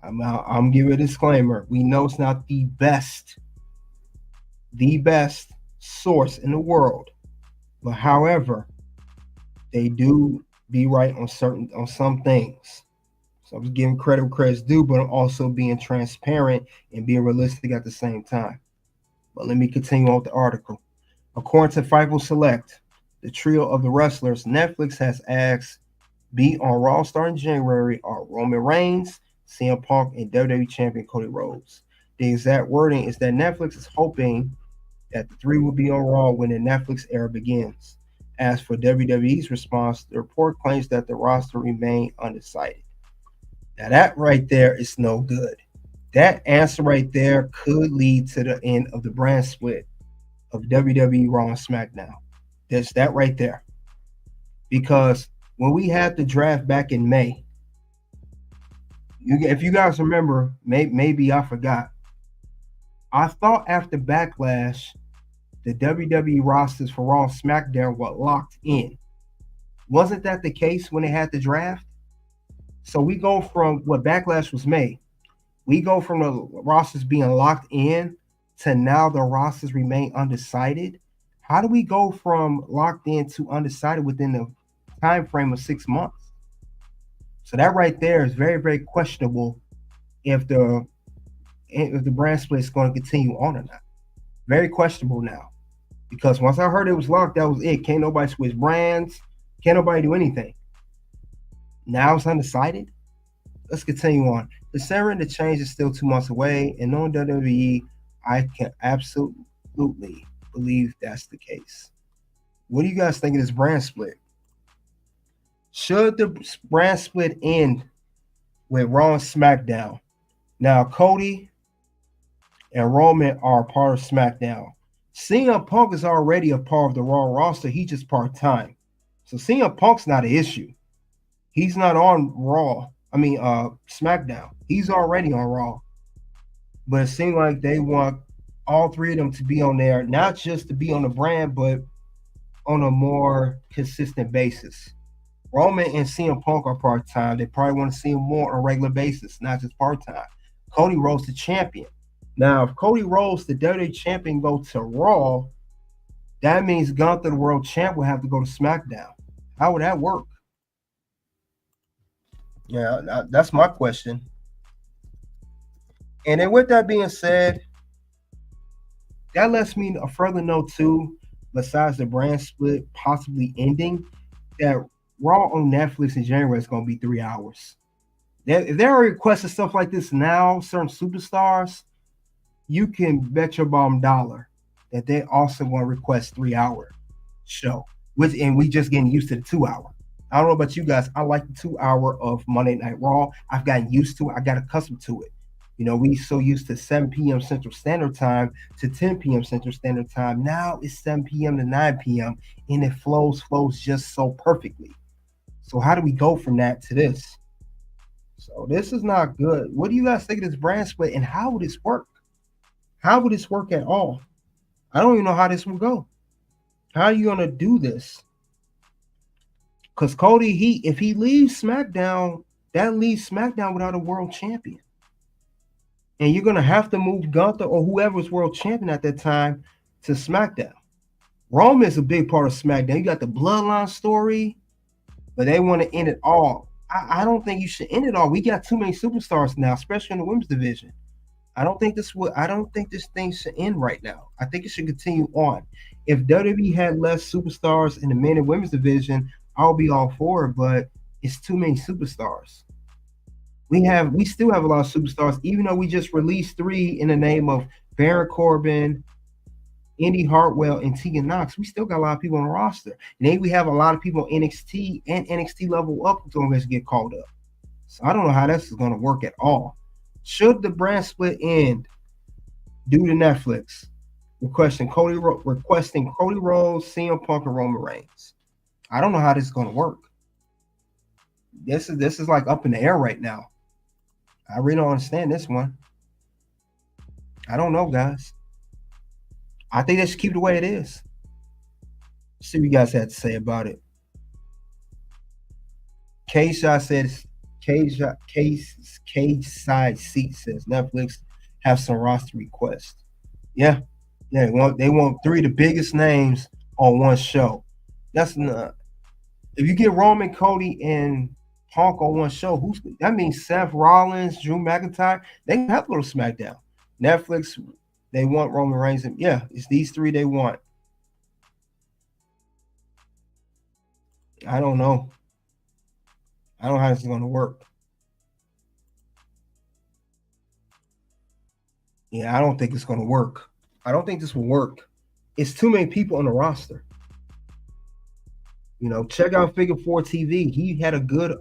I'm giving a disclaimer. We know it's not the best source in the world. But however, they do be right on some things. So I'm just giving credit where credit's due, but I'm also being transparent and being realistic at the same time. But let me continue on with the article. According to Fightful Select, the trio of the wrestlers Netflix has asked be on Raw starting January are Roman Reigns, CM Punk, and WWE Champion Cody Rhodes. The exact wording is that Netflix is hoping that the three will be on Raw when the Netflix era begins. As for WWE's response, the report claims that the roster remain undecided. Now that right there is no good. That answer right there could lead to the end of the brand split of WWE Raw and SmackDown. There's that right there. Because when we had the draft back in May, if you guys remember, maybe I forgot. I thought after Backlash, the WWE rosters for Raw and SmackDown were locked in. Wasn't that the case when they had the draft? So we go from what Backlash was May. We go from the rosters being locked in to now the rosters remain undecided. How do we go from locked in to undecided within the time frame of 6 months? So that right there is very, very questionable if the brand split is going to continue on or not. Very questionable now. Because once I heard it was locked, that was it. Can't nobody switch brands. Can't nobody do anything. Now it's undecided. Let's continue on. Considering the change is still 2 months away, and knowing WWE, I can absolutely believe that's the case. What do you guys think of this brand split? Should the brand split end with Raw and SmackDown? Now, Cody and Roman are part of SmackDown. CM Punk is already a part of the Raw roster. He's just part-time. So CM Punk's not an issue. He's not on SmackDown. He's already on Raw. But it seems like they want all three of them to be on there, not just to be on the brand, but on a more consistent basis. Roman and CM Punk are part-time. They probably want to see him more on a regular basis, not just part-time. Cody Rhodes the champion. Now, if Cody Rhodes, the WWE champion, go to Raw, that means Gunther, the world champ, will have to go to SmackDown. How would that work? Yeah, that's my question. And then with that being said, that lets me further know too, besides the brand split possibly ending, that Raw on Netflix in January is going to be 3 hours. If they're requesting stuff like this now, certain superstars, you can bet your bottom dollar that they also want to request 3-hour show. And we just getting used to the 2 hour. I don't know about you guys. I like the 2 hour of Monday Night Raw. I've gotten used to it. I got accustomed to it. You know, we so used to 7 p.m. Central Standard Time to 10 p.m. Central Standard Time. Now it's 7 p.m. to 9 p.m. and it flows just so perfectly. So how do we go from that to this? So this is not good. What do you guys think of this brand split and how would this work? How would this work at all? I don't even know how this will go. How are you going to do this? Because Cody, if he leaves SmackDown, that leaves SmackDown without a world champion. And you're going to have to move Gunther or whoever's world champion at that time to SmackDown. Roman is a big part of SmackDown. You got the Bloodline story, but they want to end it all. I don't think you should end it all. We got too many superstars now, especially in the women's division. I don't think this thing should end right now. I think it should continue on. If WWE had less superstars in the men and women's division, I'll be all for it, but it's too many superstars. We still have a lot of superstars, even though we just released 3 in the name of Baron Corbin, Indy Hartwell, and Tegan Knox. We still got a lot of people on the roster. And then we have a lot of people in NXT and NXT level up who's going to get called up. So I don't know how this is going to work at all. Should the brand split end due to Netflix requesting Cody Rhodes, CM Punk, and Roman Reigns? I don't know how this is going to work. This is like up in the air right now. I really don't understand this one. I don't know, guys. I think they should keep it the way it is. See what you guys had to say about it. K-Shot says, Cage Side Seat says Netflix have some roster requests. Yeah. They want 3 of the biggest names on one show. That's not. If you get Roman, Cody, and Punk on one show, that means Seth Rollins, Drew McIntyre, they have to go to SmackDown. Netflix, they want Roman Reigns. Yeah, it's these 3 they want. I don't know. I don't know how this is going to work. Yeah, I don't think it's going to work. I don't think this will work. It's too many people on the roster. You know, check out Figure 4 TV. He had a good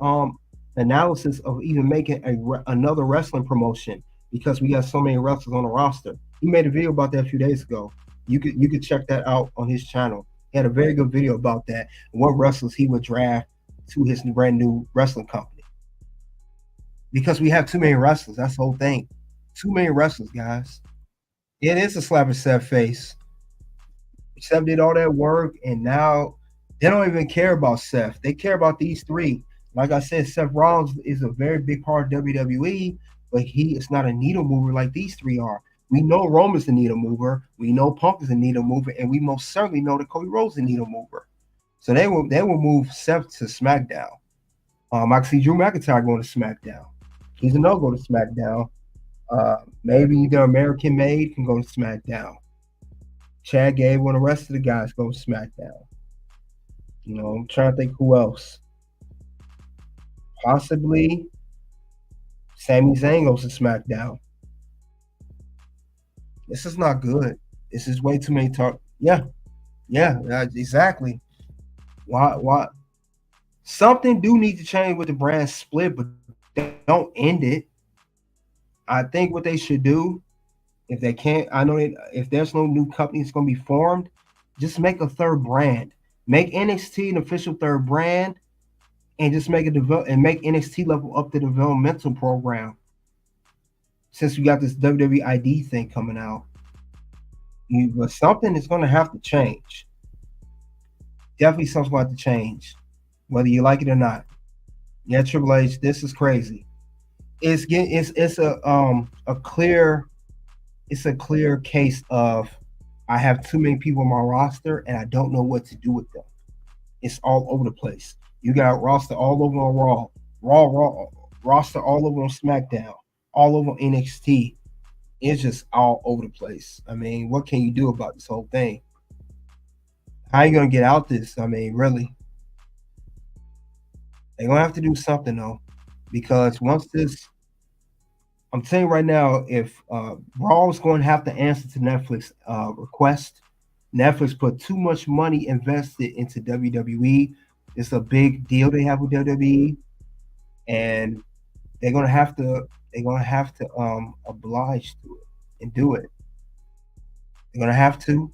analysis of even making another wrestling promotion because we got so many wrestlers on the roster. He made a video about that a few days ago. You could check that out on his channel. He had a very good video about that and what wrestlers he would draft to his brand new wrestling company. Because we have too many wrestlers. That's the whole thing. Too many wrestlers, guys. It is a slap in Seth's face. Seth did all that work, and now they don't even care about Seth. They care about these 3. Like I said, Seth Rollins is a very big part of WWE, but he is not a needle mover like these 3 are. We know Roman's the needle mover. We know Punk is the needle mover, and we most certainly know that Cody Rhodes is the needle mover. So they will move Seth to SmackDown. I can see Drew McIntyre going to SmackDown. He's a no-go to SmackDown. Maybe the American Made can go to SmackDown. Chad Gable and the rest of the guys go to SmackDown. You know, I'm trying to think who else. Possibly Sami Zayn goes to SmackDown. This is not good. This is way too many talk. Yeah, exactly. Why? Something do need to change with the brand split, but don't end it. I think what they should do, if they can't, I know if there's no new company that's going to be formed, just make a third brand. Make NXT an official third brand, and just make make NXT level up the developmental program. Since we got this WWE ID thing coming out, but something is going to have to change. Definitely something's going to have to change. whether you like it or not. Yeah, Triple H, this is crazy. It's a clear case of I have too many people on my roster and I don't know what to do with them. It's all over the place. You got roster all over on Raw, roster all over on SmackDown, all over on NXT. It's just all over the place. I mean, what can you do about this whole thing? How are you gonna get out this? I mean, really, they're gonna have to do something though, because once this, I'm telling you right now, if Raw is going to have to answer to Netflix request, Netflix put too much money invested into WWE. It's a big deal they have with WWE, and they're gonna have to oblige to it and do it. They're gonna have to.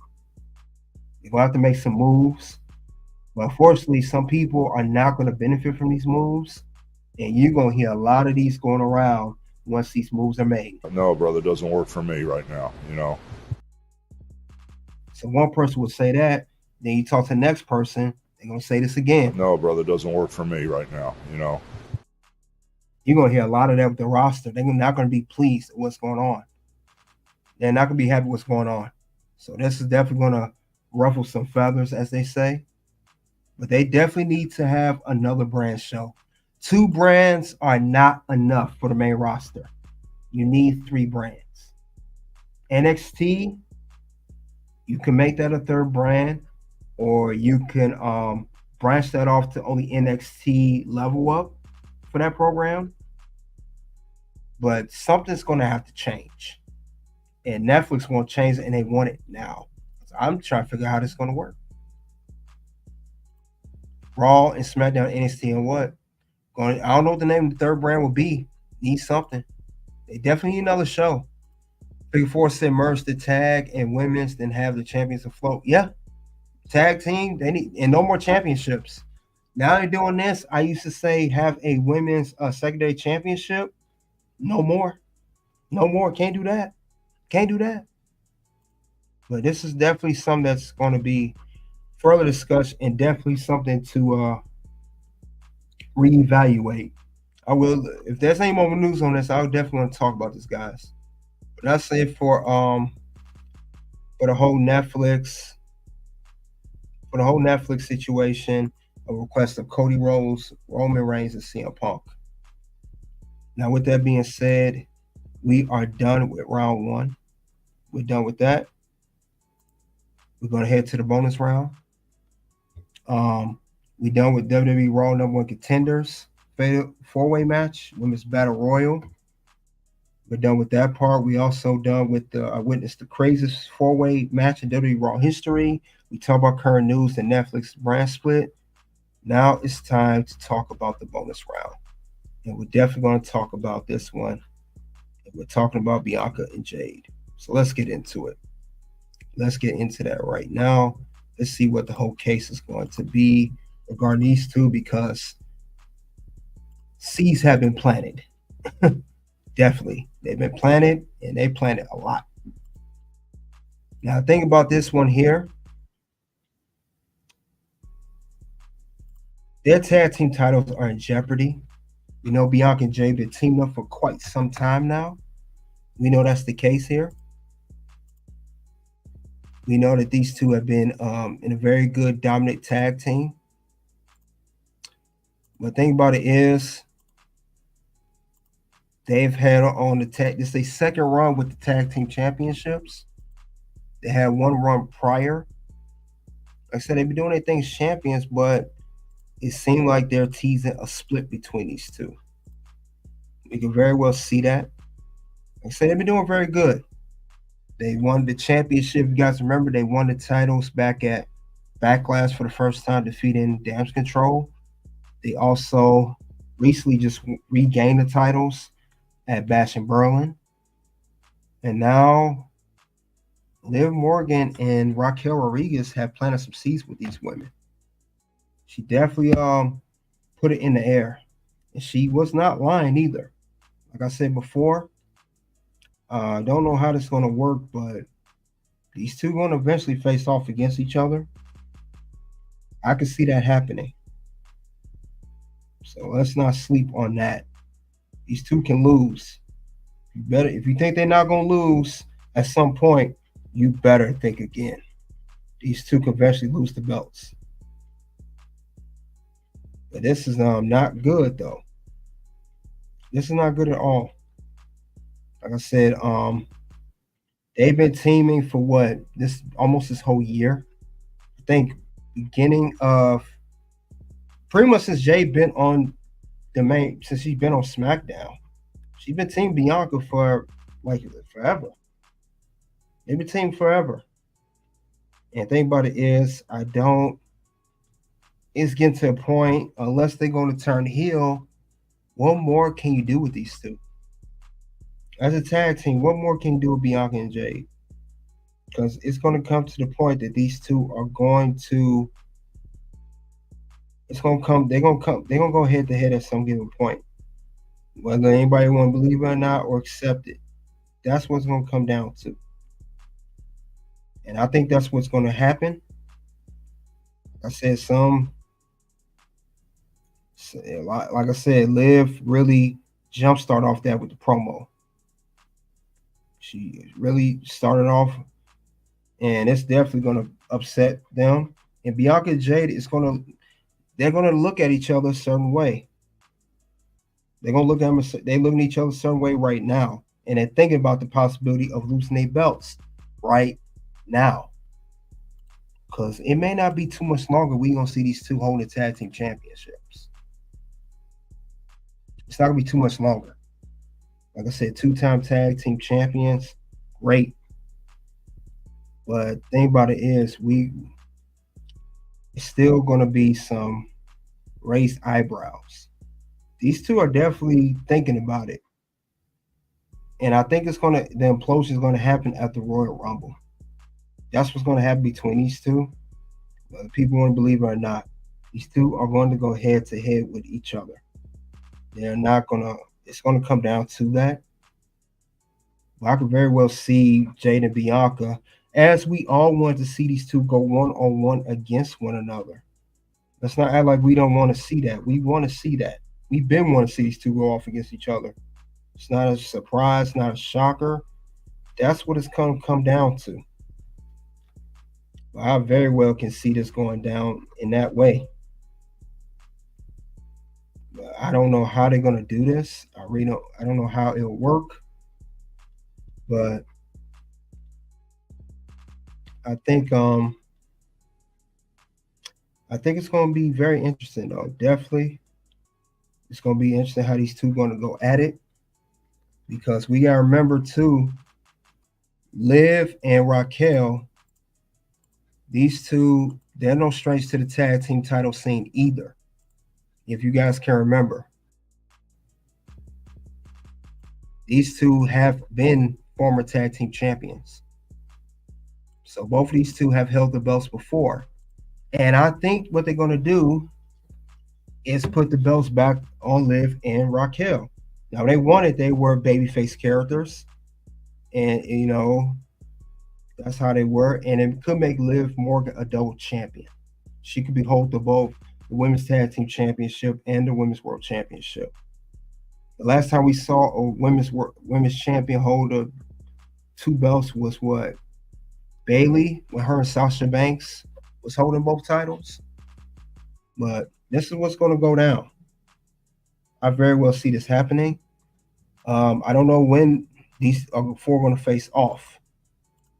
They're gonna have to make some moves. But unfortunately, some people are not gonna benefit from these moves, and you're gonna hear a lot of these going around once these moves are made. No, brother, doesn't work for me right now, you know. So one person would say that, then you talk to the next person, they're gonna say this again. No, brother, doesn't work for me right now, you know. You're gonna hear a lot of that with the roster. They're not gonna be pleased with what's going on. They're not gonna be happy with what's going on. So this is definitely gonna ruffle some feathers, as they say. But they definitely need to have another brand show. 2 brands are not enough for the main roster. You need 3 brands. NXT, you can make that a 3rd brand, or you can branch that off to only NXT Level Up for that program. But something's going to have to change. And Netflix won't change it, and they want it now. So I'm trying to figure out how this is going to work. Raw and SmackDown, NXT, and what? I don't know what the name of the 3rd brand will be. Need something. They definitely need another show. Figure 4 said merge the tag and women's, then have the champions afloat. Yeah. Tag team, they need, and no more championships. Now they're doing this. I used to say have a women's secondary championship. No more. No more. Can't do that. Can't do that. But this is definitely something that's going to be further discussed and definitely something to reevaluate. I will, if there's any more news on this, I'll definitely want to talk about this, guys. But that's it for the whole Netflix situation. A request of Cody Rhodes, Roman Reigns, and CM Punk. Now, with that being said, we are done with round 1. We're done with that. We're going to head to the bonus round. We're done with WWE Raw #1 Contenders Fatal 4-way match, Women's Battle Royal. We're done with that part. We also done with I witnessed the craziest 4-way match in WWE Raw history. We talk about current news, the Netflix brand split. Now it's time to talk about the bonus round. And we're definitely going to talk about this one. And we're talking about Bianca and Jade. So let's get into it. Let's get into that right now. Let's see what the whole case is going to be regarding these two, because seeds have been planted. Definitely. They've been planted, and they planted a lot. Now, think about this one here. Their tag team titles are in jeopardy. We know Bianca and Jay have been teamed up for quite some time now. We know that's the case here. We know that these two have been in a very good dominant tag team. But the thing about it is, they've had on the tag, this is their second run with the tag team championships. They had one run prior. Like I said, they've been doing their things champions, but it seemed like they're teasing a split between these two. We can very well see that. Like I said, they've been doing very good. They won the championship. You guys remember they won the titles back at Backlash for the first time, defeating Damage Control. They also recently just regained the titles at Bash in Berlin. And now Liv Morgan and Raquel Rodriguez have planted some seeds with these women. She definitely put it in the air. And she was not lying either. Like I said before, I don't know how this is going to work, but these two are going to eventually face off against each other. I can see that happening. So let's not sleep on that. These two can lose. You better, if you think they're not gonna lose at some point, you better think again. These two could eventually lose the belts. But this is not good though. This is not good at all. Like I said, they've been teaming for what, almost this whole year. I think beginning of pretty much since Jade been on since she's been on SmackDown. She's been teaming Bianca for like forever. They've been teaming forever. And the thing about it is, it's getting to a point, unless they're going to turn heel, what more can you do with these two? As a tag team, what more can you do with Bianca and Jade? Because it's going to come to the point that these two are going to, they're going to go head to head at some given point. Whether anybody want to believe it or not or accept it. That's what's going to come down to. And I think that's what's going to happen. Like I said, like I said, Liv really jumpstart off that with the promo. She really started off, and it's definitely going to upset them. And Bianca and Jade they're going to look at each other a certain way. They're going to look at them. They're looking at each other a certain way right now, and they're thinking about the possibility of losing their belts right now. Because it may not be too much longer we're going to see these two holding tag team championships. It's not going to be too much longer. Like I said, 2-time tag team champions, great. But the thing about it is, it's still going to be some raised eyebrows. These two are definitely thinking about it. And I think the implosion is going to happen at the Royal Rumble. That's what's going to happen between these two. Whether people want to believe it or not, these two are going to go head to head with each other. They're not going to, it's going to come down to that. But I could very well see Jade and Bianca, as we all want to see these two go one-on-one against one another. Let's not act like we don't want to see that. We want to see that. We've been wanting to see these two go off against each other. It's not a surprise, not a shocker. That's what it's going to come down to. I very well can see this going down in that way. But I don't know how they're going to do this. I don't know how it'll work. But I think it's going to be very interesting though. Definitely. It's going to be interesting how these two are going to go at it. Because we got to remember too, Liv and Raquel, these two, they're no strangers to the tag team title scene either. If you guys can remember. These two have been former tag team champions. So both of these two have held the belts before. And I think what they're going to do is put the belts back on Liv and Raquel. Now, they were babyface characters. And, that's how they were. And it could make Liv Morgan a double champion. She could be hold to both the Women's Tag Team Championship and the Women's World Championship. The last time we saw a women's champion hold 2 belts was what? Bayley, when her and Sasha Banks was holding both titles. But this is what's going to go down. I very well see this happening. I don't know when these are four going to face off.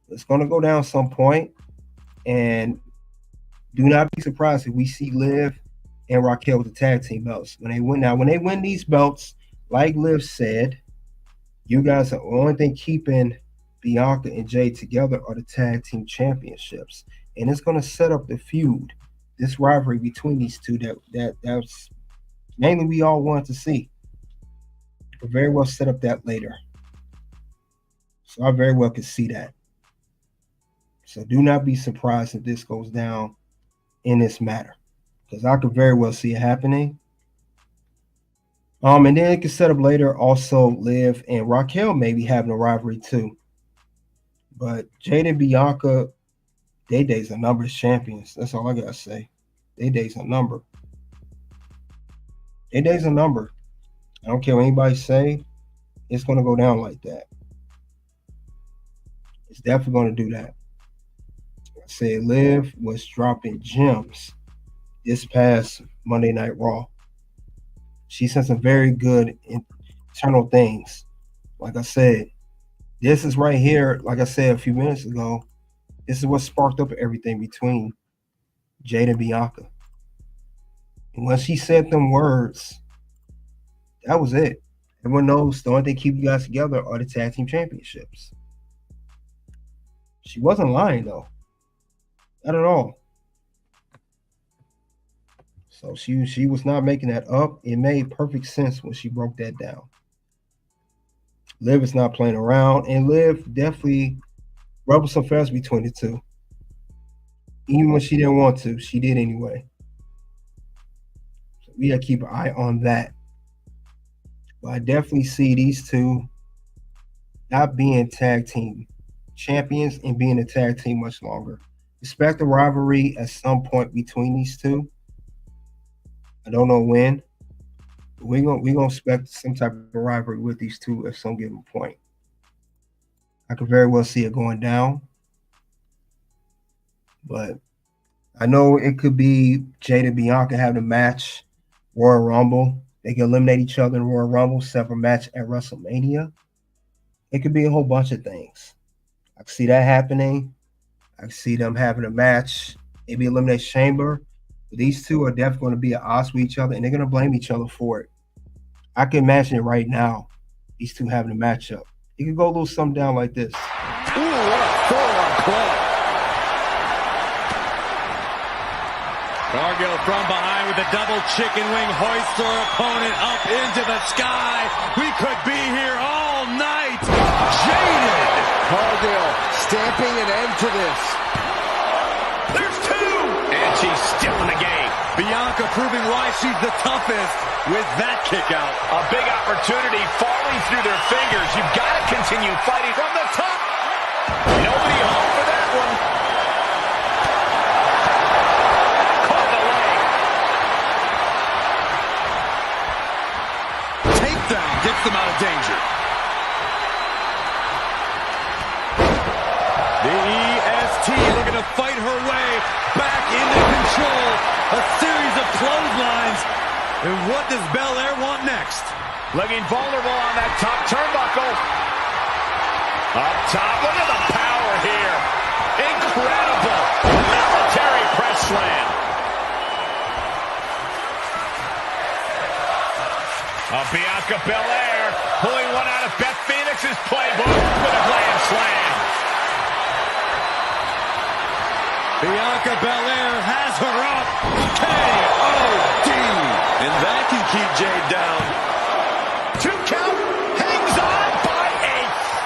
It's going to go down some point, and do not be surprised if we see Liv and Raquel with the tag team belts when they win. Now, when they win these belts, like Liv said, you guys are the only thing keeping Bianca and Jade together are the tag team championships, and it's going to set up the feud, this rivalry between these two that's mainly we all wanted to see. We'll very well set up that later, so I very well could see that. So do not be surprised if this goes down in this matter, because I could very well see it happening. And then it can set up later also Liv and Raquel maybe having a rivalry too. But Jade and Bianca, their days are numbered as champions. That's all I gotta say. Their days are numbered. 8 days a number. I don't care what anybody say. It's going to go down like that. It's definitely going to do that. Like I said, Liv was dropping gems this past Monday Night Raw. She said some very good internal things. Like I said, this is right here, like I said a few minutes ago, this is what sparked up everything between Jade and Bianca. And when she said them words, that was it. Everyone knows the only thing keep you guys together are the tag team championships. She wasn't lying though. Not at all. So she was not making that up. It made perfect sense when she broke that down. Liv is not playing around, and Liv definitely rubbed some feathers between the two. Even when she didn't want to, she did anyway. So we gotta keep an eye on that. But I definitely see these two not being tag team champions and being a tag team much longer. Expect a rivalry at some point between these two. I don't know when. But we're gonna expect some type of rivalry with these two at some given point. I could very well see it going down. But I know it could be Jade and Bianca having a match, Royal Rumble. They can eliminate each other in Royal Rumble, separate match at WrestleMania. It could be a whole bunch of things. I can see that happening. I can see them having a match, maybe Elimination Chamber. But these two are definitely going to be at odds with each other, and they're going to blame each other for it. I can imagine it right now, these two having a matchup. It could go a little something down like this. Ooh, what a forearm club. Cargill from behind with a double chicken wing, hoists her opponent up into the sky. We could be here all night. Jaded. Cargill stamping an end to this. There's two. And she's still in the game. Bianca proving why she's the toughest with that kick out. A big opportunity falling through their fingers. You've got to continue fighting from the top. Nobody home for that one. Caught the leg. Takedown gets them out of danger. The EST looking to fight her way back into control. A series of clotheslines. And what does Belair want next? Looking vulnerable on that top turnbuckle. Up top, look at the power here. Incredible. Military press slam. Bianca Belair pulling one out of Beth Phoenix's playbook with a grand slam. Bianca Belair has her up. K.O.D. And that can keep Jade down. 2 count. Hangs on by a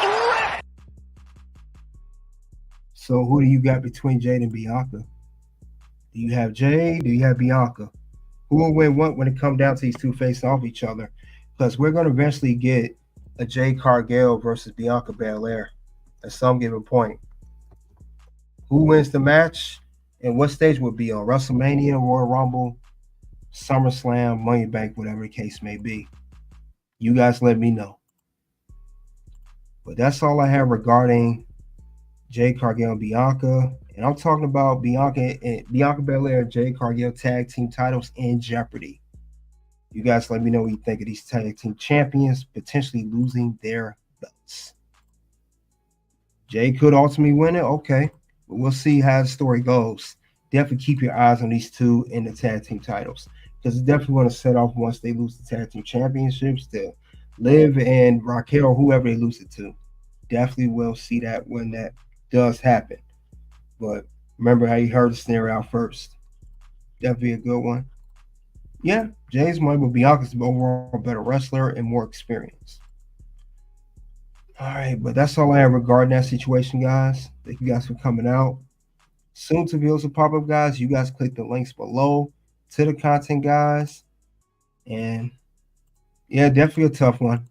thread. So who do you got between Jade and Bianca? Do you have Jade? Do you have Bianca? Who will win what when it comes down to these two facing off each other? Because we're going to eventually get a Jade Cargill versus Bianca Belair at some given point. Who wins the match and what stage will be on? WrestleMania, Royal Rumble, SummerSlam, Money in the Bank, whatever the case may be. You guys let me know. But that's all I have regarding Jade Cargill and Bianca. And I'm talking about Bianca Belair and Jade Cargill tag team titles in jeopardy. You guys let me know what you think of these tag team champions potentially losing their belts. Jade could ultimately win it. Okay. But we'll see how the story goes. Definitely keep your eyes on these two in the tag team titles. Because it's definitely going to set off once they lose the tag team championships to Liv and Raquel or whoever they lose it to. Definitely will see that when that does happen. But remember how you heard the snare out first. Definitely a good one. Yeah, Jade's money, but Bianca's overall a better wrestler and more experience. All right, but that's all I have regarding that situation, guys. Thank you guys for coming out. Soon to videos will pop up, guys. You guys click the links below to the content, guys. And yeah, definitely a tough one.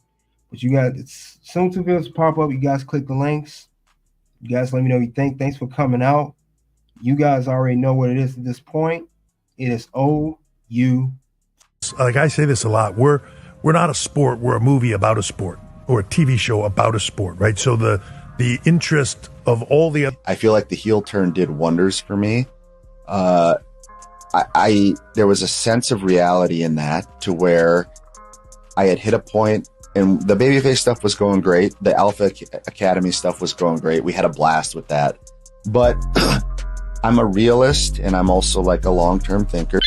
But you guys, it's soon to videos pop up. You guys click the links. You guys let me know what you think. Thanks for coming out. You guys already know what it is at this point. It is OU. like I say this a lot, we're not a sport, we're a movie about a sport, or a TV show about a sport, right? So the interest of all the other... I feel like the heel turn did wonders for me. There was a sense of reality in that, to where I had hit a point, and the babyface stuff was going great. The Alpha Academy stuff was going great. We had a blast with that. But I'm a realist, and I'm also like a long-term thinker.